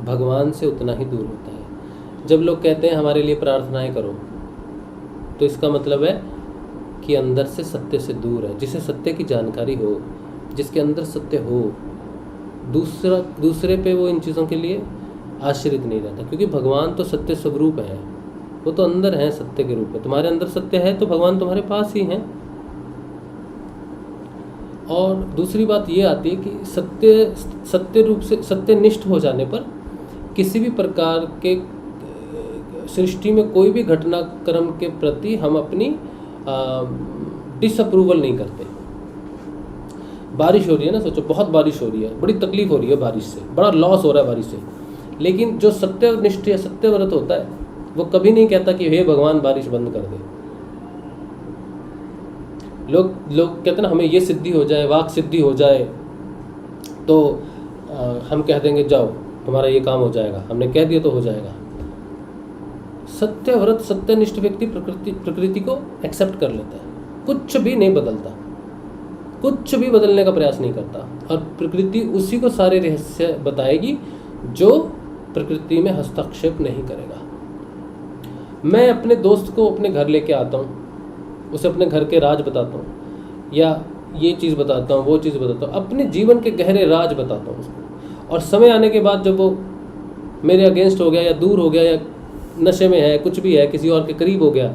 भगवान से उतना ही दूर होता है। जब लोग कहते हैं हमारे लिए प्रार्थनाएं करो, तो इसका मतलब है कि अंदर से सत्य से दूर है। जिसे सत्य की जानकारी हो, जिसके अंदर सत्य हो, दूसरे पे वो इन चीज़ों के लिए आश्रित नहीं रहता, क्योंकि भगवान तो सत्य स्वरूप है, वो तो अंदर है सत्य के रूप में। तुम्हारे अंदर सत्य है तो भगवान तुम्हारे पास ही हैं। और दूसरी बात ये आती है कि सत्य रूप से सत्यनिष्ठ हो जाने पर किसी भी प्रकार के सृष्टि में कोई भी घटनाक्रम के प्रति हम अपनी डिसअप्रूवल नहीं करते। बारिश हो रही है ना, सोचो बहुत बारिश हो रही है, बड़ी तकलीफ हो रही है बारिश से, बड़ा लॉस हो रहा है बारिश से, लेकिन जो सत्यनिष्ठ या सत्यव्रत होता है वो कभी नहीं कहता कि हे भगवान बारिश बंद कर दे। लोग कहते हैं ना हमें ये सिद्धि हो जाए, वाक सिद्धि हो जाए तो हम कह देंगे जाओ तुम्हारा ये काम हो जाएगा, हमने कह दिया तो हो जाएगा। सत्यव्रत सत्यनिष्ठ व्यक्ति प्रकृति को एक्सेप्ट कर लेता है, कुछ भी नहीं बदलता, कुछ भी बदलने का प्रयास नहीं करता, और प्रकृति उसी को सारे रहस्य बताएगी जो प्रकृति में हस्तक्षेप नहीं करेगा। मैं अपने दोस्त को अपने घर लेके आता हूँ, उसे अपने घर के राज बताता हूँ, या ये चीज़ बताता हूँ, वो चीज़ बताता हूँ, अपने जीवन के गहरे राज बताता हूँ उसको, और समय आने के बाद जब वो मेरे अगेंस्ट हो गया या दूर हो गया या नशे में है, कुछ भी है, किसी और के करीब हो गया,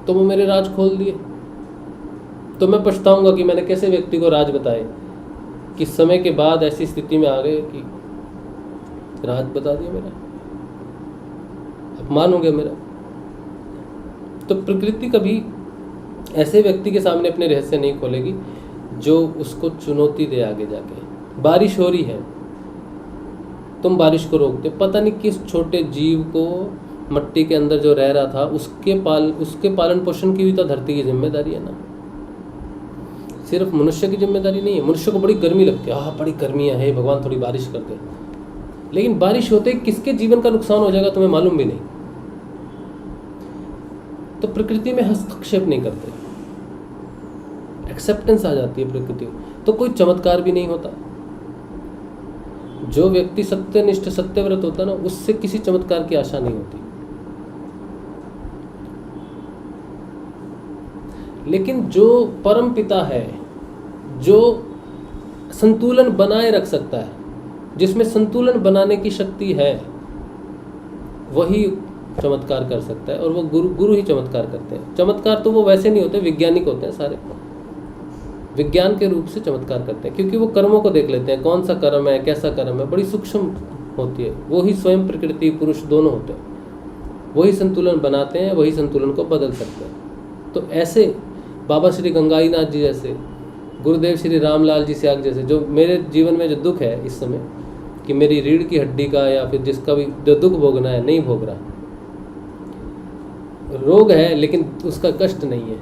तो वो मेरे राज खोल दिए, तो मैं पछताऊंगा कि मैंने कैसे व्यक्ति को राज बताए कि समय के बाद ऐसी स्थिति में आ गए कि राज बता दिया, मेरा अपमान हो गया मेरा। तो प्रकृति कभी ऐसे व्यक्ति के सामने अपने रहस्य नहीं खोलेगी जो उसको चुनौती दे आगे जाके। बारिश हो रही है, तुम बारिश को रोकते, पता नहीं किस छोटे जीव को मट्टी के अंदर जो रह रहा था उसके पालन पोषण की भी तो धरती की जिम्मेदारी है ना, सिर्फ मनुष्य की जिम्मेदारी नहीं है। मनुष्य को बड़ी गर्मी लगती है, बड़ी गर्मी है, भगवान थोड़ी बारिश कर दे, लेकिन बारिश होते ही किसके जीवन का नुकसान हो जाएगा तुम्हें मालूम भी नहीं। तो प्रकृति में हस्तक्षेप नहीं करते, एक्सेप्टेंस आ जाती है प्रकृति, तो कोई चमत्कार भी नहीं होता। जो व्यक्ति सत्यनिष्ठ सत्यव्रत होता है ना, उससे किसी चमत्कार की आशा नहीं होती। लेकिन जो परम पिता है, जो संतुलन बनाए रख सकता है, जिसमें संतुलन बनाने की शक्ति है, वही चमत्कार कर सकता है, और वो गुरु ही चमत्कार करते हैं। चमत्कार तो वो वैसे नहीं होते, वैज्ञानिक होते हैं सारे, विज्ञान के रूप से चमत्कार करते हैं, क्योंकि वो कर्मों को देख लेते हैं, कौन सा कर्म है, कैसा कर्म है, बड़ी सूक्ष्म होती है। वही स्वयं प्रकृति पुरुष दोनों होते हैं, वही संतुलन बनाते हैं, वही संतुलन को बदल सकते हैं। तो ऐसे बाबा श्री गंगाई नाथ जी जैसे, गुरुदेव श्री रामलाल जी स्याग जैसे, जो मेरे जीवन में जो दुख है इस समय कि मेरी रीढ़ की हड्डी का या फिर जिसका भी जो दुख भोगना है नहीं भोग रहा, रोग है लेकिन उसका कष्ट नहीं है,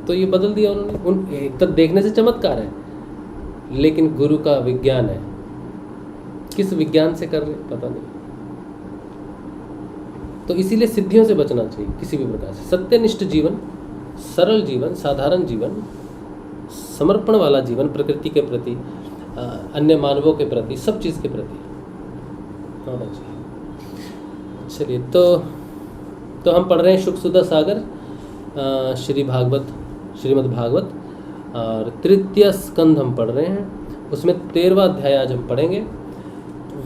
तो ये बदल दिया उन्होंने। उन एक तक देखने से चमत्कार है, लेकिन गुरु का विज्ञान है, किस विज्ञान से कर रहे पता नहीं। तो इसीलिए सिद्धियों से बचना चाहिए किसी भी प्रकार से। सत्यनिष्ठ जीवन, सरल जीवन, साधारण जीवन, समर्पण वाला जीवन प्रकृति के प्रति, अन्य मानवों के प्रति, सब चीज़ के प्रति होना चाहिए। चलिए, तो हम पढ़ रहे हैं शुकसुधा सागर, श्रीमद् भागवत, और तृतीय स्कंध हम पढ़ रहे हैं, उसमें 13वां अध्याय आज हम पढ़ेंगे।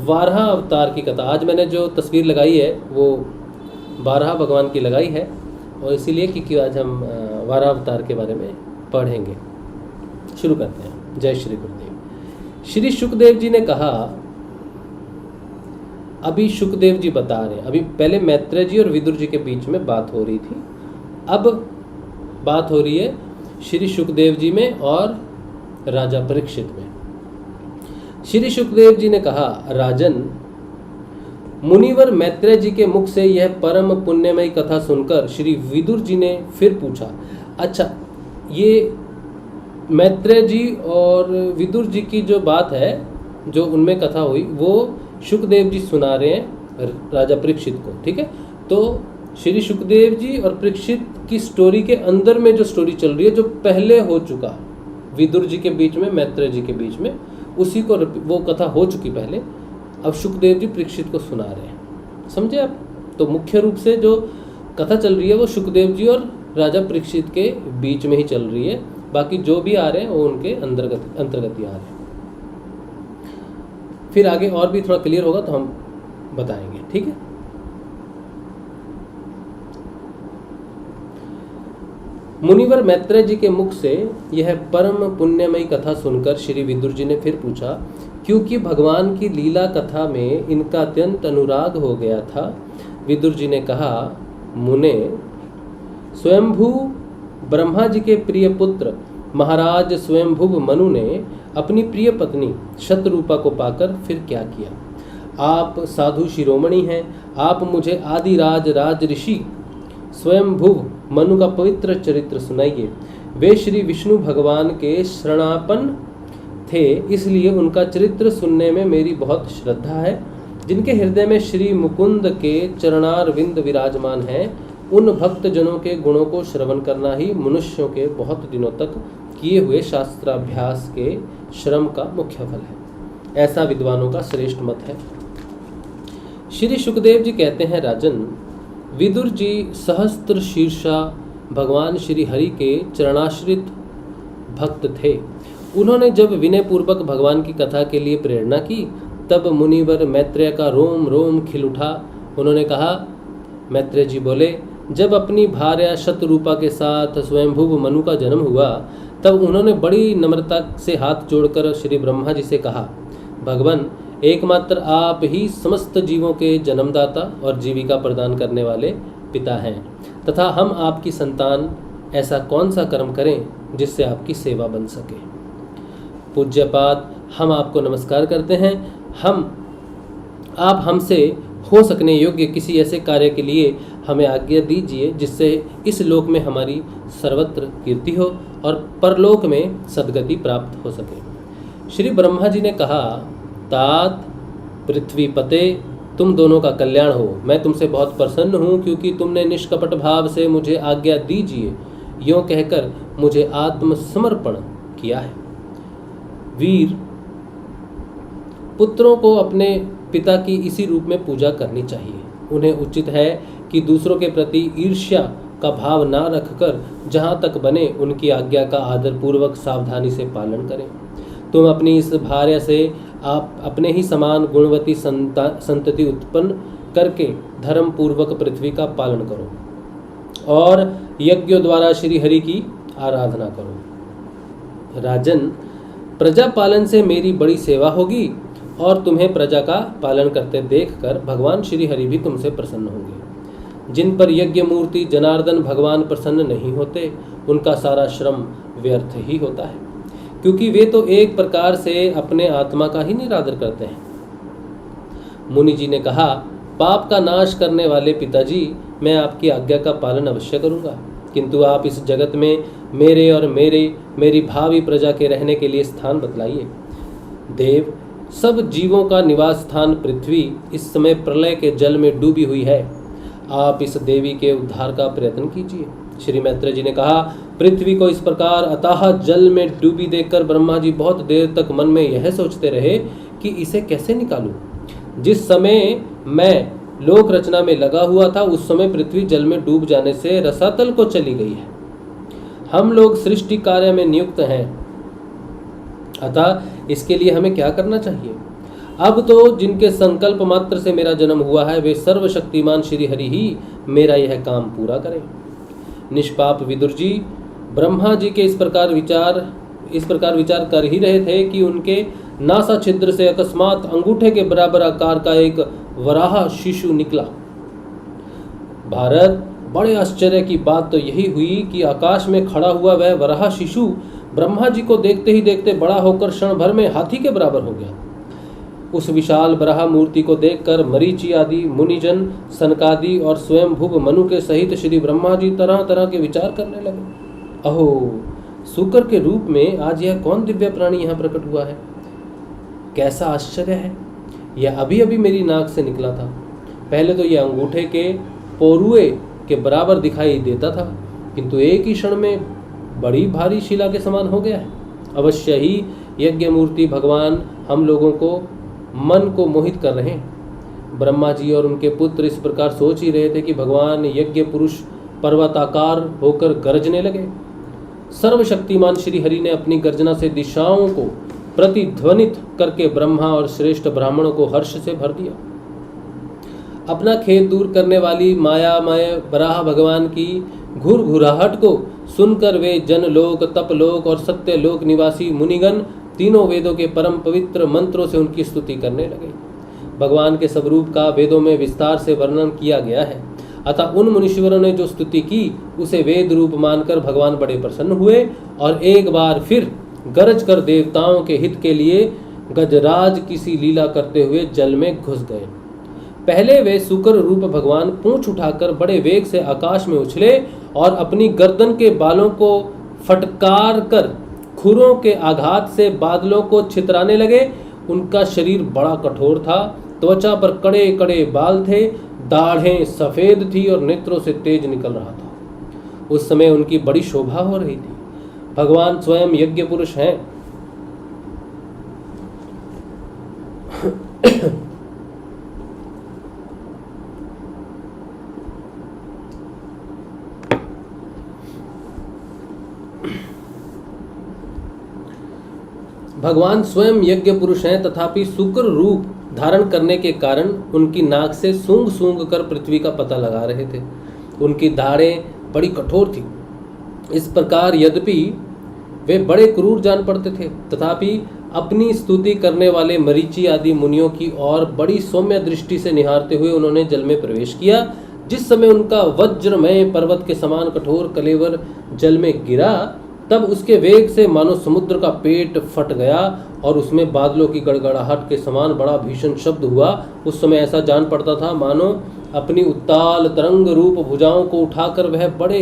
वाराह अवतार की कथा, आज मैंने जो तस्वीर लगाई है वो वाराह भगवान की लगाई है, और इसीलिए क्योंकि आज हम वाराह अवतार के बारे में पढ़ेंगे। शुरू करते हैं। जय श्री गुरुदेव। श्री शुकदेव जी ने कहा, अभी शुकदेव जी बता रहे हैं, अभी पहले मैत्रेय जी और विदुर जी के बीच में बात हो रही थी, अब बात हो रही है श्री शुकदेव जी में और राजा परीक्षित में। श्री शुकदेव जी ने कहा, राजन, मुनिवर मैत्रेय जी के मुख से यह परम पुण्यमयी कथा सुनकर श्री विदुर जी ने फिर पूछा, अच्छा, ये मैत्रेय जी और विदुर जी की जो बात है, जो उनमें कथा हुई, वो शुकदेव जी सुना रहे हैं राजा परीक्षित को, ठीक है। तो श्री शुकदेव जी और परीक्षित की स्टोरी के अंदर में जो स्टोरी चल रही है, जो पहले हो चुका विदुर जी के बीच में, मैत्रेय जी के बीच में, उसी को वो कथा हो चुकी पहले, अब शुकदेव जी परीक्षित को सुना रहे हैं, समझे आप। तो मुख्य रूप से जो कथा चल रही है वो शुकदेव जी और राजा परीक्षित के बीच में ही चल रही है, बाकी जो भी आ रहे हैं वो उनके अंतर्गत ही आ रहे हैं। फिर आगे और भी थोड़ा क्लियर होगा तो हम बताएंगे, ठीक है। मुनिवर मैत्रेय जी के मुख से यह परम पुण्यमयी कथा सुनकर श्री विदुर जी ने फिर पूछा, क्योंकि भगवान की लीला कथा में इनका अत्यंत अनुराग हो गया था। विदुर जी ने कहा, मुने, स्वयंभू ब्रह्मा जी के प्रिय पुत्र महाराज स्वयंभुव मनु ने अपनी प्रिय पत्नी शतरूपा को पाकर फिर क्या किया? आप साधु शिरोमणि हैं, आप मुझे आदिराज राज ऋषि स्वयंभुव मनु का पवित्र चरित्र सुनाइए। वे श्री विष्णु भगवान के शरणापन्न थे, इसलिए उनका चरित्र सुनने में मेरी बहुत श्रद्धा है। जिनके हृदय में श्री मुकुंद के चरणारविंद विराजमान हैं, उन भक्त जनों के गुणों को श्रवण करना ही मनुष्यों के बहुत दिनों तक किए हुए शास्त्राभ्यास के श्रम का मुख्य फल है। ऐसा विद्वानों का श्रेष्ठ मत है। श्री सुखदेव जी कहते हैं, राजन, विदुर जी सहस्त्र शीर्षा भगवान श्री हरि के चरणाश्रित भक्त थे। उन्होंने जब विनय पूर्वक भगवान की कथा के लिए प्रेरणा की, तब मुनिवर मैत्रेय का रोम रोम खिल उठा। उन्होंने कहा, मैत्रेय जी बोले, जब अपनी भार्या शतरूपा के साथ स्वयंभुव मनु का जन्म हुआ, तब उन्होंने बड़ी नम्रता से हाथ जोड़कर श्री ब्रह्मा जी से कहा, भगवान, एकमात्र आप ही समस्त जीवों के जन्मदाता और जीविका प्रदान करने वाले पिता हैं, तथा हम आपकी संतान। ऐसा कौन सा कर्म करें जिससे आपकी सेवा बन सके? पूज्यपाद, हम आपको नमस्कार करते हैं। आप हमसे हो सकने योग्य किसी ऐसे कार्य के लिए हमें आज्ञा दीजिए जिससे इस लोक में हमारी सर्वत्र कीर्ति हो और परलोक में सद्गति प्राप्त हो सके। श्री ब्रह्मा जी ने कहा, तात पृथ्वी पते, तुम दोनों का कल्याण हो। मैं तुमसे बहुत प्रसन्न हूँ क्योंकि तुमने निष्कपट भाव से मुझे आज्ञा दीजिए यों कहकर मुझे आत्मसमर्पण किया है। वीर, पुत्रों को अपने पिता की इसी रूप में पूजा करनी चाहिए। उन्हें उचित है कि दूसरों के प्रति ईर्ष्या का भाव ना रखकर जहाँ तक बने उनकी आज्ञा का आदरपूर्वक सावधानी से पालन करें। तुम अपनी इस भार्या से आप अपने ही समान गुणवती संतति उत्पन्न करके धर्म पूर्वक पृथ्वी का पालन करो और यज्ञों द्वारा श्री हरि की आराधना करो। राजन, प्रजा पालन से मेरी बड़ी सेवा होगी और तुम्हें प्रजा का पालन करते देखकर भगवान श्री हरि भी तुमसे प्रसन्न होंगे। जिन पर यज्ञ मूर्ति जनार्दन भगवान प्रसन्न नहीं होते, उनका सारा श्रम व्यर्थ ही होता है, क्योंकि वे तो एक प्रकार से अपने आत्मा का ही निरादर करते हैं। मुनि जी ने कहा, पाप का नाश करने वाले पिताजी, मैं आपकी आज्ञा का पालन अवश्य करूंगा, किंतु आप इस जगत में मेरे और मेरी भावी प्रजा के रहने के लिए स्थान बतलाइए। देव, सब जीवों का निवास स्थान पृथ्वी इस समय प्रलय के जल में डूबी हुई है। आप इस देवी के उद्धार का प्रयत्न कीजिए। श्री मैत्रेय जी ने कहा, पृथ्वी को इस प्रकार अथाह जल में डूबी देखकर ब्रह्मा जी बहुत देर तक मन में यह सोचते रहे कि इसे कैसे निकालूं। जिस समय मैं लोक रचना में लगा हुआ था, उस समय पृथ्वी जल में डूब जाने से रसातल को चली गई है। हम लोग सृष्टि कार्य में नियुक्त हैं, अतः इसके लिए हमें क्या करना चाहिए? अब तो जिनके संकल्प मात्र से मेरा जन्म हुआ है, वे सर्वशक्तिमान श्री हरि ही मेरा यह काम पूरा करें। निष्पाप विदुर जी ब्रह्मा जी के इस प्रकार विचार कर ही रहे थे कि उनके नासा छिद्र से अकस्मात अंगूठे के बराबर आकार का एक वराह शिशु निकला। भारत, बड़े आश्चर्य की बात तो यही हुई कि आकाश में खड़ा हुआ वह वराह शिशु ब्रह्मा जी को देखते ही देखते बड़ा होकर क्षण भर में हाथी के बराबर हो गया। उस विशाल बराह मूर्ति को देखकर मरीचि आदि मुनिजन, सनकादि और स्वयं भुव मनु के सहित श्री ब्रह्मा जी तरह तरह के विचार करने लगे। अहो, सूकर के रूप में आज यह कौन दिव्य प्राणी यहाँ प्रकट हुआ है? कैसा आश्चर्य है! यह अभी अभी मेरी नाक से निकला था। पहले तो यह अंगूठे के पोरुए के बराबर दिखाई देता था, किंतु एक ही क्षण में बड़ी भारी शिला के समान हो गया है। अवश्य ही यज्ञ मूर्ति भगवान हम लोगों को मन को मोहित कर रहे हैं। ब्रह्मा जी और उनके पुत्र इस प्रकार सोच ही रहे थे कि भगवान यज्ञ पुरुष पर्वताकार होकर गरजने लगे। सर्वशक्तिमान श्री हरि ने अपनी गर्जना से दिशाओं को प्रतिध्वनित करके ब्रह्मा और श्रेष्ठ ब्राह्मणों को हर्ष से भर दिया। अपना खेद दूर करने वाली मायामय बराह भगवान की घुरघुराहट को सुनकर वे जनलोक, तपलोक और सत्यलोक निवासी मुनिगण तीनों वेदों के परम पवित्र मंत्रों से उनकी स्तुति करने लगे। भगवान के स्वरूप का वेदों में विस्तार से वर्णन किया गया है। अतः उन मुनीश्वरों ने जो स्तुति की उसे वेद रूप मानकर भगवान बड़े प्रसन्न हुए और एक बार फिर गरज कर देवताओं के हित के लिए गजराज की सी लीला करते हुए जल में घुस गए। पहले वे शुक्र रूप भगवान पूंछ उठाकर बड़े वेग से आकाश में उछले और अपनी गर्दन के बालों को फटकार कर खुरों के आघात से बादलों को छितराने लगे। उनका शरीर बड़ा कठोर था, त्वचा पर कड़े कड़े बाल थे, दाढ़ें सफेद थी और नेत्रों से तेज निकल रहा था। उस समय उनकी बड़ी शोभा हो रही थी। भगवान स्वयं यज्ञ पुरुष हैं। भगवान स्वयं यज्ञ पुरुष हैं, तथापि शुक्र रूप धारण करने के कारण उनकी नाक से सूंघ सूंघ कर पृथ्वी का पता लगा रहे थे। उनकी दाढ़ें बड़ी कठोर थी। इस प्रकार यद्यपि वे बड़े क्रूर जान पड़ते थे, तथापि अपनी स्तुति करने वाले मरीचि आदि मुनियों की ओर बड़ी सौम्य दृष्टि से निहारते हुए उन्होंने जल में प्रवेश किया। जिस समय उनका वज्रमय पर्वत के समान कठोर कलेवर जल में गिरा, तब उसके वेग से मानो समुद्र का पेट फट गया और उसमें बादलों की गड़गड़ाहट के समान बड़ा भीषण शब्द हुआ। उस समय ऐसा जान पड़ता था मानो अपनी उत्ताल तरंग रूप भुजाओं को उठाकर वह बड़े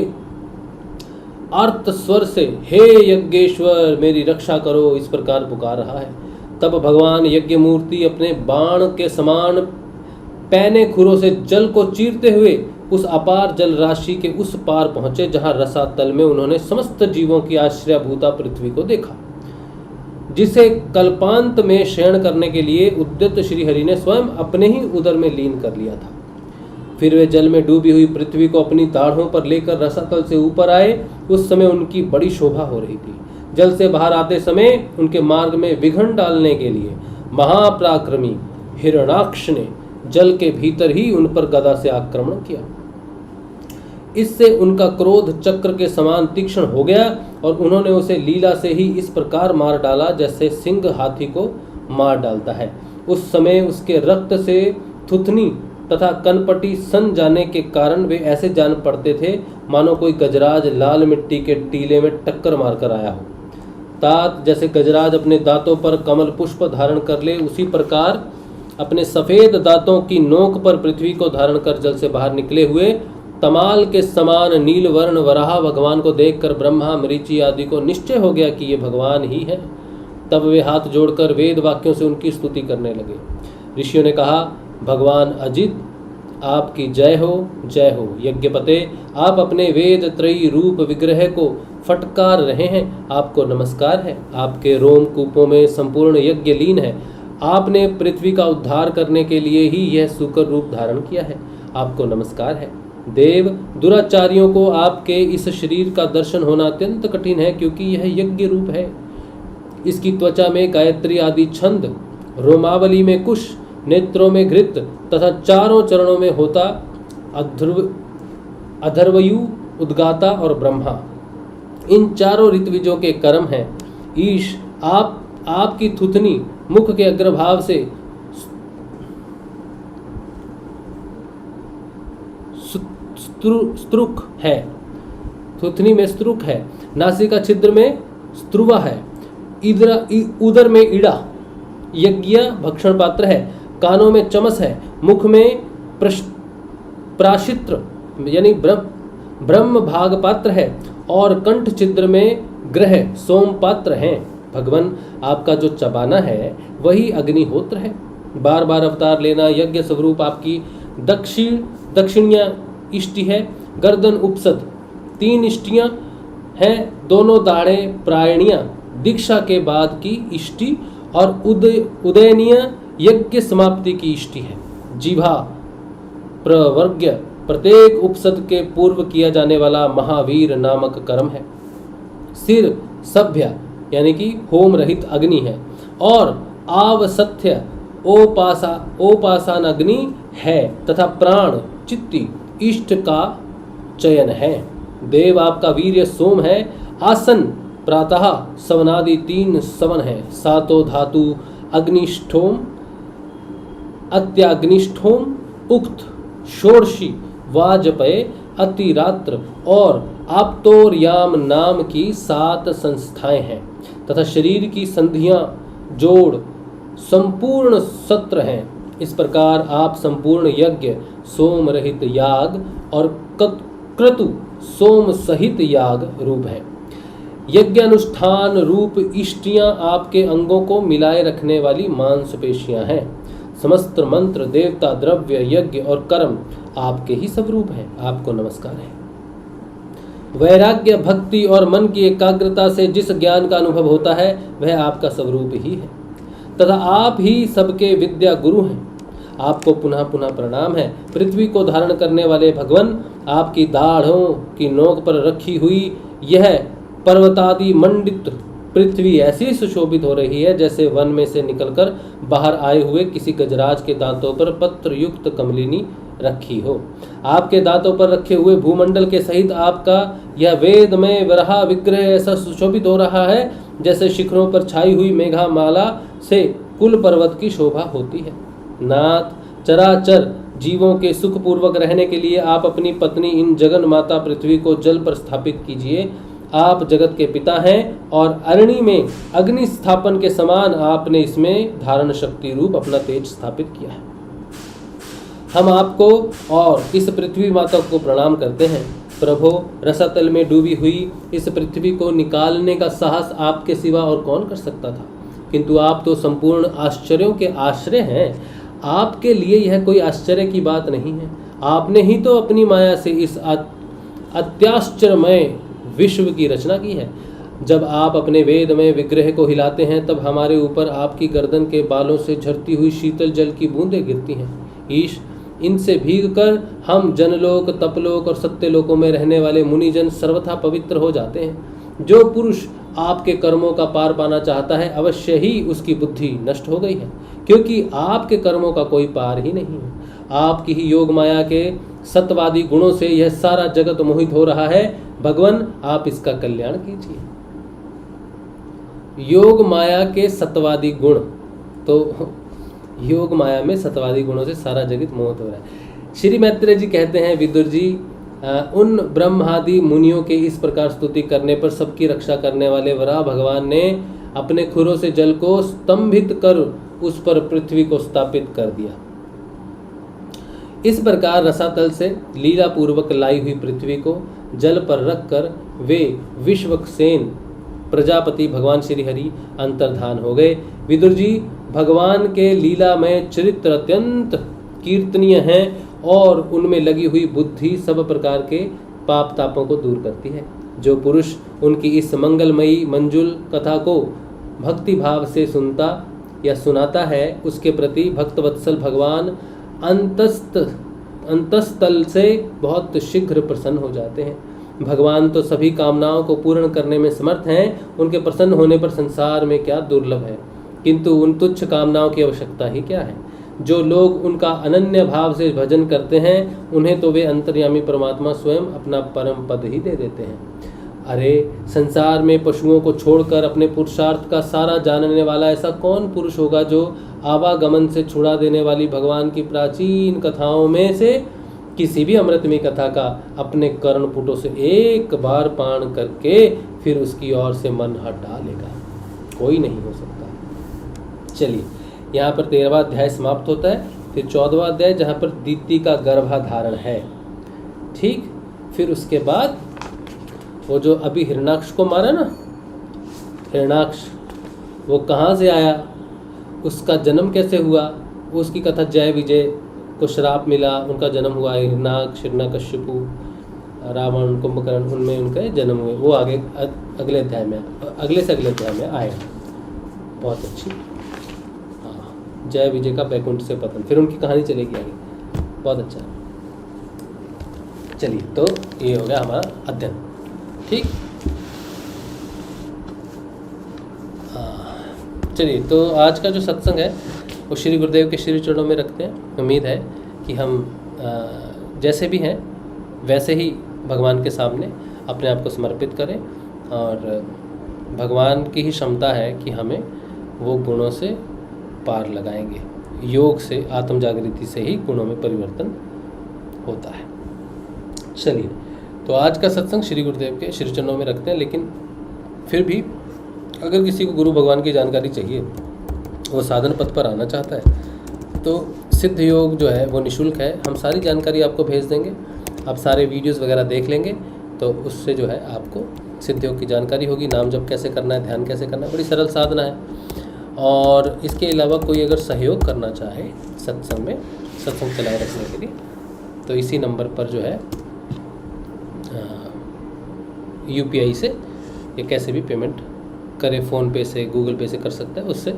आर्त स्वर से हे यज्ञेश्वर मेरी रक्षा करो इस प्रकार पुकार रहा है। तब भगवान यज्ञ मूर्ति अपने बाण के समान पैने खुरों से जल को चीरते हुए उस अपार जल राशि के उस पार पहुंचे जहां रसातल में उन्होंने समस्त जीवों की आश्रयभूता पृथ्वी को देखा, जिसे कल्पांत में शयन करने के लिए उद्यत श्रीहरि ने स्वयं अपने ही उदर में लीन कर लिया था। फिर वे जल में डूबी हुई पृथ्वी को अपनी दाढ़ों पर लेकर रसातल से ऊपर आए। उस समय उनकी बड़ी शोभा हो रही थी। जल से बाहर आते समय उनके मार्ग में विघ्न डालने के लिए महापराक्रमी हिरणाक्ष ने जल के भीतर ही उन पर गदा से आक्रमण किया। इससे उनका क्रोध चक्र के समान तीक्ष्ण हो गया और उन्होंने उसे लीला से ही इस प्रकार मार डाला जैसे सिंह हाथी को मार डालता है। उस समय उसके रक्त से थुथनी तथा कनपटी सन जाने के कारण वे ऐसे जान पड़ते थे मानो कोई गजराज लाल मिट्टी के टीले में टक्कर मारकर आया हो। तात जैसे गजराज अपने दांतों पर कमल पुष्प धारण कर ले, उसी प्रकार अपने सफेद दांतों की नोक पर पृथ्वी को धारण कर जल से बाहर निकले हुए तमाल के समान नीलवर्ण वराह भगवान को देखकर ब्रह्मा मरीचि आदि को निश्चय हो गया कि ये भगवान ही है। तब वे हाथ जोड़कर वेद वाक्यों से उनकी स्तुति करने लगे। ऋषियों ने कहा, भगवान अजित आपकी जय हो यज्ञपते, आप अपने वेद त्रयी रूप विग्रह को फटकार रहे हैं, आपको नमस्कार है। आपके रोम कूपों में संपूर्ण यज्ञ लीन है। आपने पृथ्वी का उद्धार करने के लिए ही यह सूकर रूप धारण किया है, आपको नमस्कार है। देव, दुराचारियों को आपके इस शरीर का दर्शन होना अत्यंत कठिन है, क्योंकि यह यज्ञ रूप है। इसकी त्वचा में गायत्री आदि छंद, रोमावली में कुश, नेत्रों में घृत तथा चारों चरणों में होता, अधर्वयु, उद्गाता और ब्रह्मा, इन चारों ऋत्विजों के कर्म हैं। ईश, आपकी थुथनी मुख के अग्रभाग से स्त्रुक है, थुथनी में स्त्रुक है, नासिका छिद्र में स्त्रुवा है, उदर में ईड़ा यज्ञ भक्षण पात्र है, कानों में चमस है, मुख में प्राशित्र यानी ब्रह्म भाग पात्र है और कंठ छिद्र में ग्रह सोम पात्र हैं। भगवान, आपका जो चबाना है वही अग्निहोत्र है। बार बार अवतार लेना यज्ञ स्वरूप आपकी दक्षिणीय इष्टि है। गर्दन उपसद 3 इष्टियां हैं, दोनों दाढ़ें प्रायणियां दीक्षा के बाद की इष्टि और उदयनीय यज्ञ समाप्ति की इष्टि है। जीभा प्रवर्ग्य प्रत्येक उपसद के पूर्व किया जाने वाला महावीर नामक कर्म है। सिर सभ्य यानी कि होम रहित अग्नि है और आवसथ्य ओपासान अग्नि है तथा प्राण चित्ती इष्ट का चयन है। देव, आपका वीर्य सोम है। आसन प्रातः सवनादि 3 सवन है। सातो धातु अग्निष्ठोम, अत्याग्निष्ठोम, उक्त षोडशी वाजपेय, अतिरात्र और आप्तोर्याम नाम की 7 संस्थाएं हैं तथा शरीर की संधियां जोड़ संपूर्ण सत्र हैं। इस प्रकार आप संपूर्ण यज्ञ, सोम रहित याग और क्रतु सोम सहित याग रूप हैं। यज्ञ अनुष्ठान रूप इष्टियां आपके अंगों को मिलाए रखने वाली मांसपेशियां हैं। समस्त मंत्र, देवता, द्रव्य, यज्ञ और कर्म आपके ही स्वरूप हैं। आपको नमस्कार है। वैराग्य, भक्ति और मन की एकाग्रता से जिस ज्ञान का अनुभव होता है वह आपका स्वरूप ही है तथा आप ही सबके विद्या गुरु हैं। आपको पुनः पुनः प्रणाम है। पृथ्वी को धारण करने वाले भगवान, आपकी दाढ़ों की नोक पर रखी हुई यह पर्वतादि मंडित पृथ्वी ऐसी सुशोभित हो रही है जैसे वन में से निकलकर बाहर आए हुए किसी गजराज के दांतों पर पत्र युक्त कमलिनी रखी हो। आपके दांतों पर रखे हुए भूमंडल के सहित आपका यह वेद में वराह विग्रह ऐसा सुशोभित हो रहा है जैसे शिखरों पर छाई हुई मेघामाला से कुल पर्वत की शोभा होती है। नाथ, चराचर जीवों के सुखपूर्वक रहने के लिए आप अपनी पत्नी इन जगन माता पृथ्वी को जल पर स्थापित कीजिए। आप जगत के पिता हैं और अरणी में अग्नि स्थापन के समान आपने इसमें धारण शक्ति रूप अपना तेज स्थापित किया है। हम आपको और इस पृथ्वी माता को प्रणाम करते हैं। प्रभो, रसातल में डूबी हुई इस पृथ्वी को निकालने का साहस आपके सिवा और कौन कर सकता था? किंतु आप तो संपूर्ण आश्चर्यों के आश्रय हैं। आपके लिए यह कोई आश्चर्य की बात नहीं है। आपने ही तो अपनी माया से इस अत्याश्चर्यमय विश्व की रचना की है। जब आप अपने वेद में विग्रह को हिलाते हैं तब हमारे ऊपर आपकी गर्दन के बालों से झरती हुई शीतल जल की बूंदें गिरती हैं। ईश, इनसे भीग कर हम जनलोक, तपलोक और सत्यलोकों में रहने वाले मुनिजन सर्वथा पवित्र हो जाते हैं। जो पुरुष आपके कर्मों का पार पाना चाहता है अवश्य ही उसकी बुद्धि नष्ट हो गई है, क्योंकि आपके कर्मों का कोई पार ही नहीं है। आपकी ही योग माया के सत्यवादी गुणों से यह सारा जगत मोहित हो रहा है। भगवान, आप इसका कल्याण कीजिए। योग माया के सत्यवादी गुण, तो योग माया में सत्यवादी गुणों से सारा जगत मोहित हो रहा है। श्री मैत्रेय जी कहते हैं, विदुर जी, उन ब्रह्मादि मुनियों के इस प्रकार स्तुति करने पर सबकी रक्षा करने वाले वराह भगवान ने अपने खुरों से जल को स्तंभित कर उस पर पृथ्वी को स्थापित कर दिया। इस प्रकार रसातल से लीला पूर्वक लाई हुई पृथ्वी को जल पर रखकर वे विश्वक्सेन प्रजापति भगवान श्री हरि अंतर्धान हो गए। विदुर जी, भगवान के लीला में चरित्र अत्यंत कीर्तनीय हैं और उनमें लगी हुई बुद्धि सब प्रकार के पाप तापों को दूर करती है। जो पुरुष उनकी इस मंगलमयी मंजुल कथा को भक्ति भाव से सुनता या सुनाता है उसके प्रति भक्तवत्सल भगवान अंतस्तल से बहुत शीघ्र प्रसन्न हो जाते हैं। भगवान तो सभी कामनाओं को पूर्ण करने में समर्थ हैं। उनके प्रसन्न होने पर संसार में क्या दुर्लभ है, किंतु उन तुच्छ कामनाओं की आवश्यकता ही क्या है। जो लोग उनका अनन्य भाव से भजन करते हैं उन्हें तो वे अंतर्यामी परमात्मा स्वयं अपना परम पद ही दे देते हैं। अरे, संसार में पशुओं को छोड़कर अपने पुरुषार्थ का सारा जानने वाला ऐसा कौन पुरुष होगा जो आवागमन से छुड़ा देने वाली भगवान की प्राचीन कथाओं में से किसी भी अमृतमयी कथा का अपने कर्णपुटों से एक बार पान करके फिर उसकी ओर से मन हट डालेगा? कोई नहीं हो सकता। चलिए, यहाँ पर 13वां अध्याय समाप्त होता है। फिर 14वां अध्याय जहाँ पर दीप्ति का गर्भाधारण है। ठीक, फिर उसके बाद वो जो अभी हिरणाक्ष को मारा ना, हिरणाक्ष वो कहाँ से आया, उसका जन्म कैसे हुआ, उसकी कथा जय विजय को श्राप मिला, उनका जन्म हुआ। हिरणाक्ष, हिरण्यकश्यपु, रावण, कुंभकर्ण, उनमें उनके जन्म हुए। वो आगे अगले अध्याय में, अगले से अगले अध्याय में आएगा। बहुत अच्छी, हाँ, जय विजय का बैकुंठ से पतन, फिर उनकी कहानी चलेगी आगे। बहुत अच्छा। चलिए, तो ये हो गया हमारा अध्ययन। ठीक, चलिए, तो आज का जो सत्संग है वो श्री गुरुदेव के श्री चरणों में रखते हैं। उम्मीद है कि हम जैसे भी हैं वैसे ही भगवान के सामने अपने आप को समर्पित करें, और भगवान की ही क्षमता है कि हमें वो गुणों से पार लगाएंगे। योग से, आत्म जागृति से ही गुणों में परिवर्तन होता है। चलिए, तो आज का सत्संग श्री गुरुदेव के श्री चरणों में रखते हैं, लेकिन फिर भी अगर किसी को गुरु भगवान की जानकारी चाहिए, वो साधन पथ पर आना चाहता है, तो सिद्ध योग जो है वो निःशुल्क है। हम सारी जानकारी आपको भेज देंगे, आप सारे वीडियोस वगैरह देख लेंगे, तो उससे जो है आपको सिद्ध योग की जानकारी होगी। नाम जप कैसे करना है, ध्यान कैसे करना है, बड़ी सरल साधना है। और इसके अलावा कोई अगर सहयोग करना चाहे सत्संग में, सत्संग चलाए रखने के लिए, तो इसी नंबर पर जो है UPI से या कैसे भी पेमेंट करे, फ़ोन पे से, गूगल पे से कर सकता है, उससे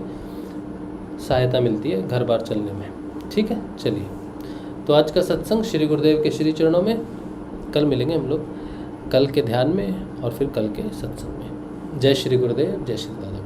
सहायता मिलती है घर बार चलने में। ठीक है, चलिए, तो आज का सत्संग श्री गुरुदेव के श्री चरणों में। कल मिलेंगे हम लोग, कल के ध्यान में और फिर कल के सत्संग में। जय श्री गुरुदेव, जय श्री दादा।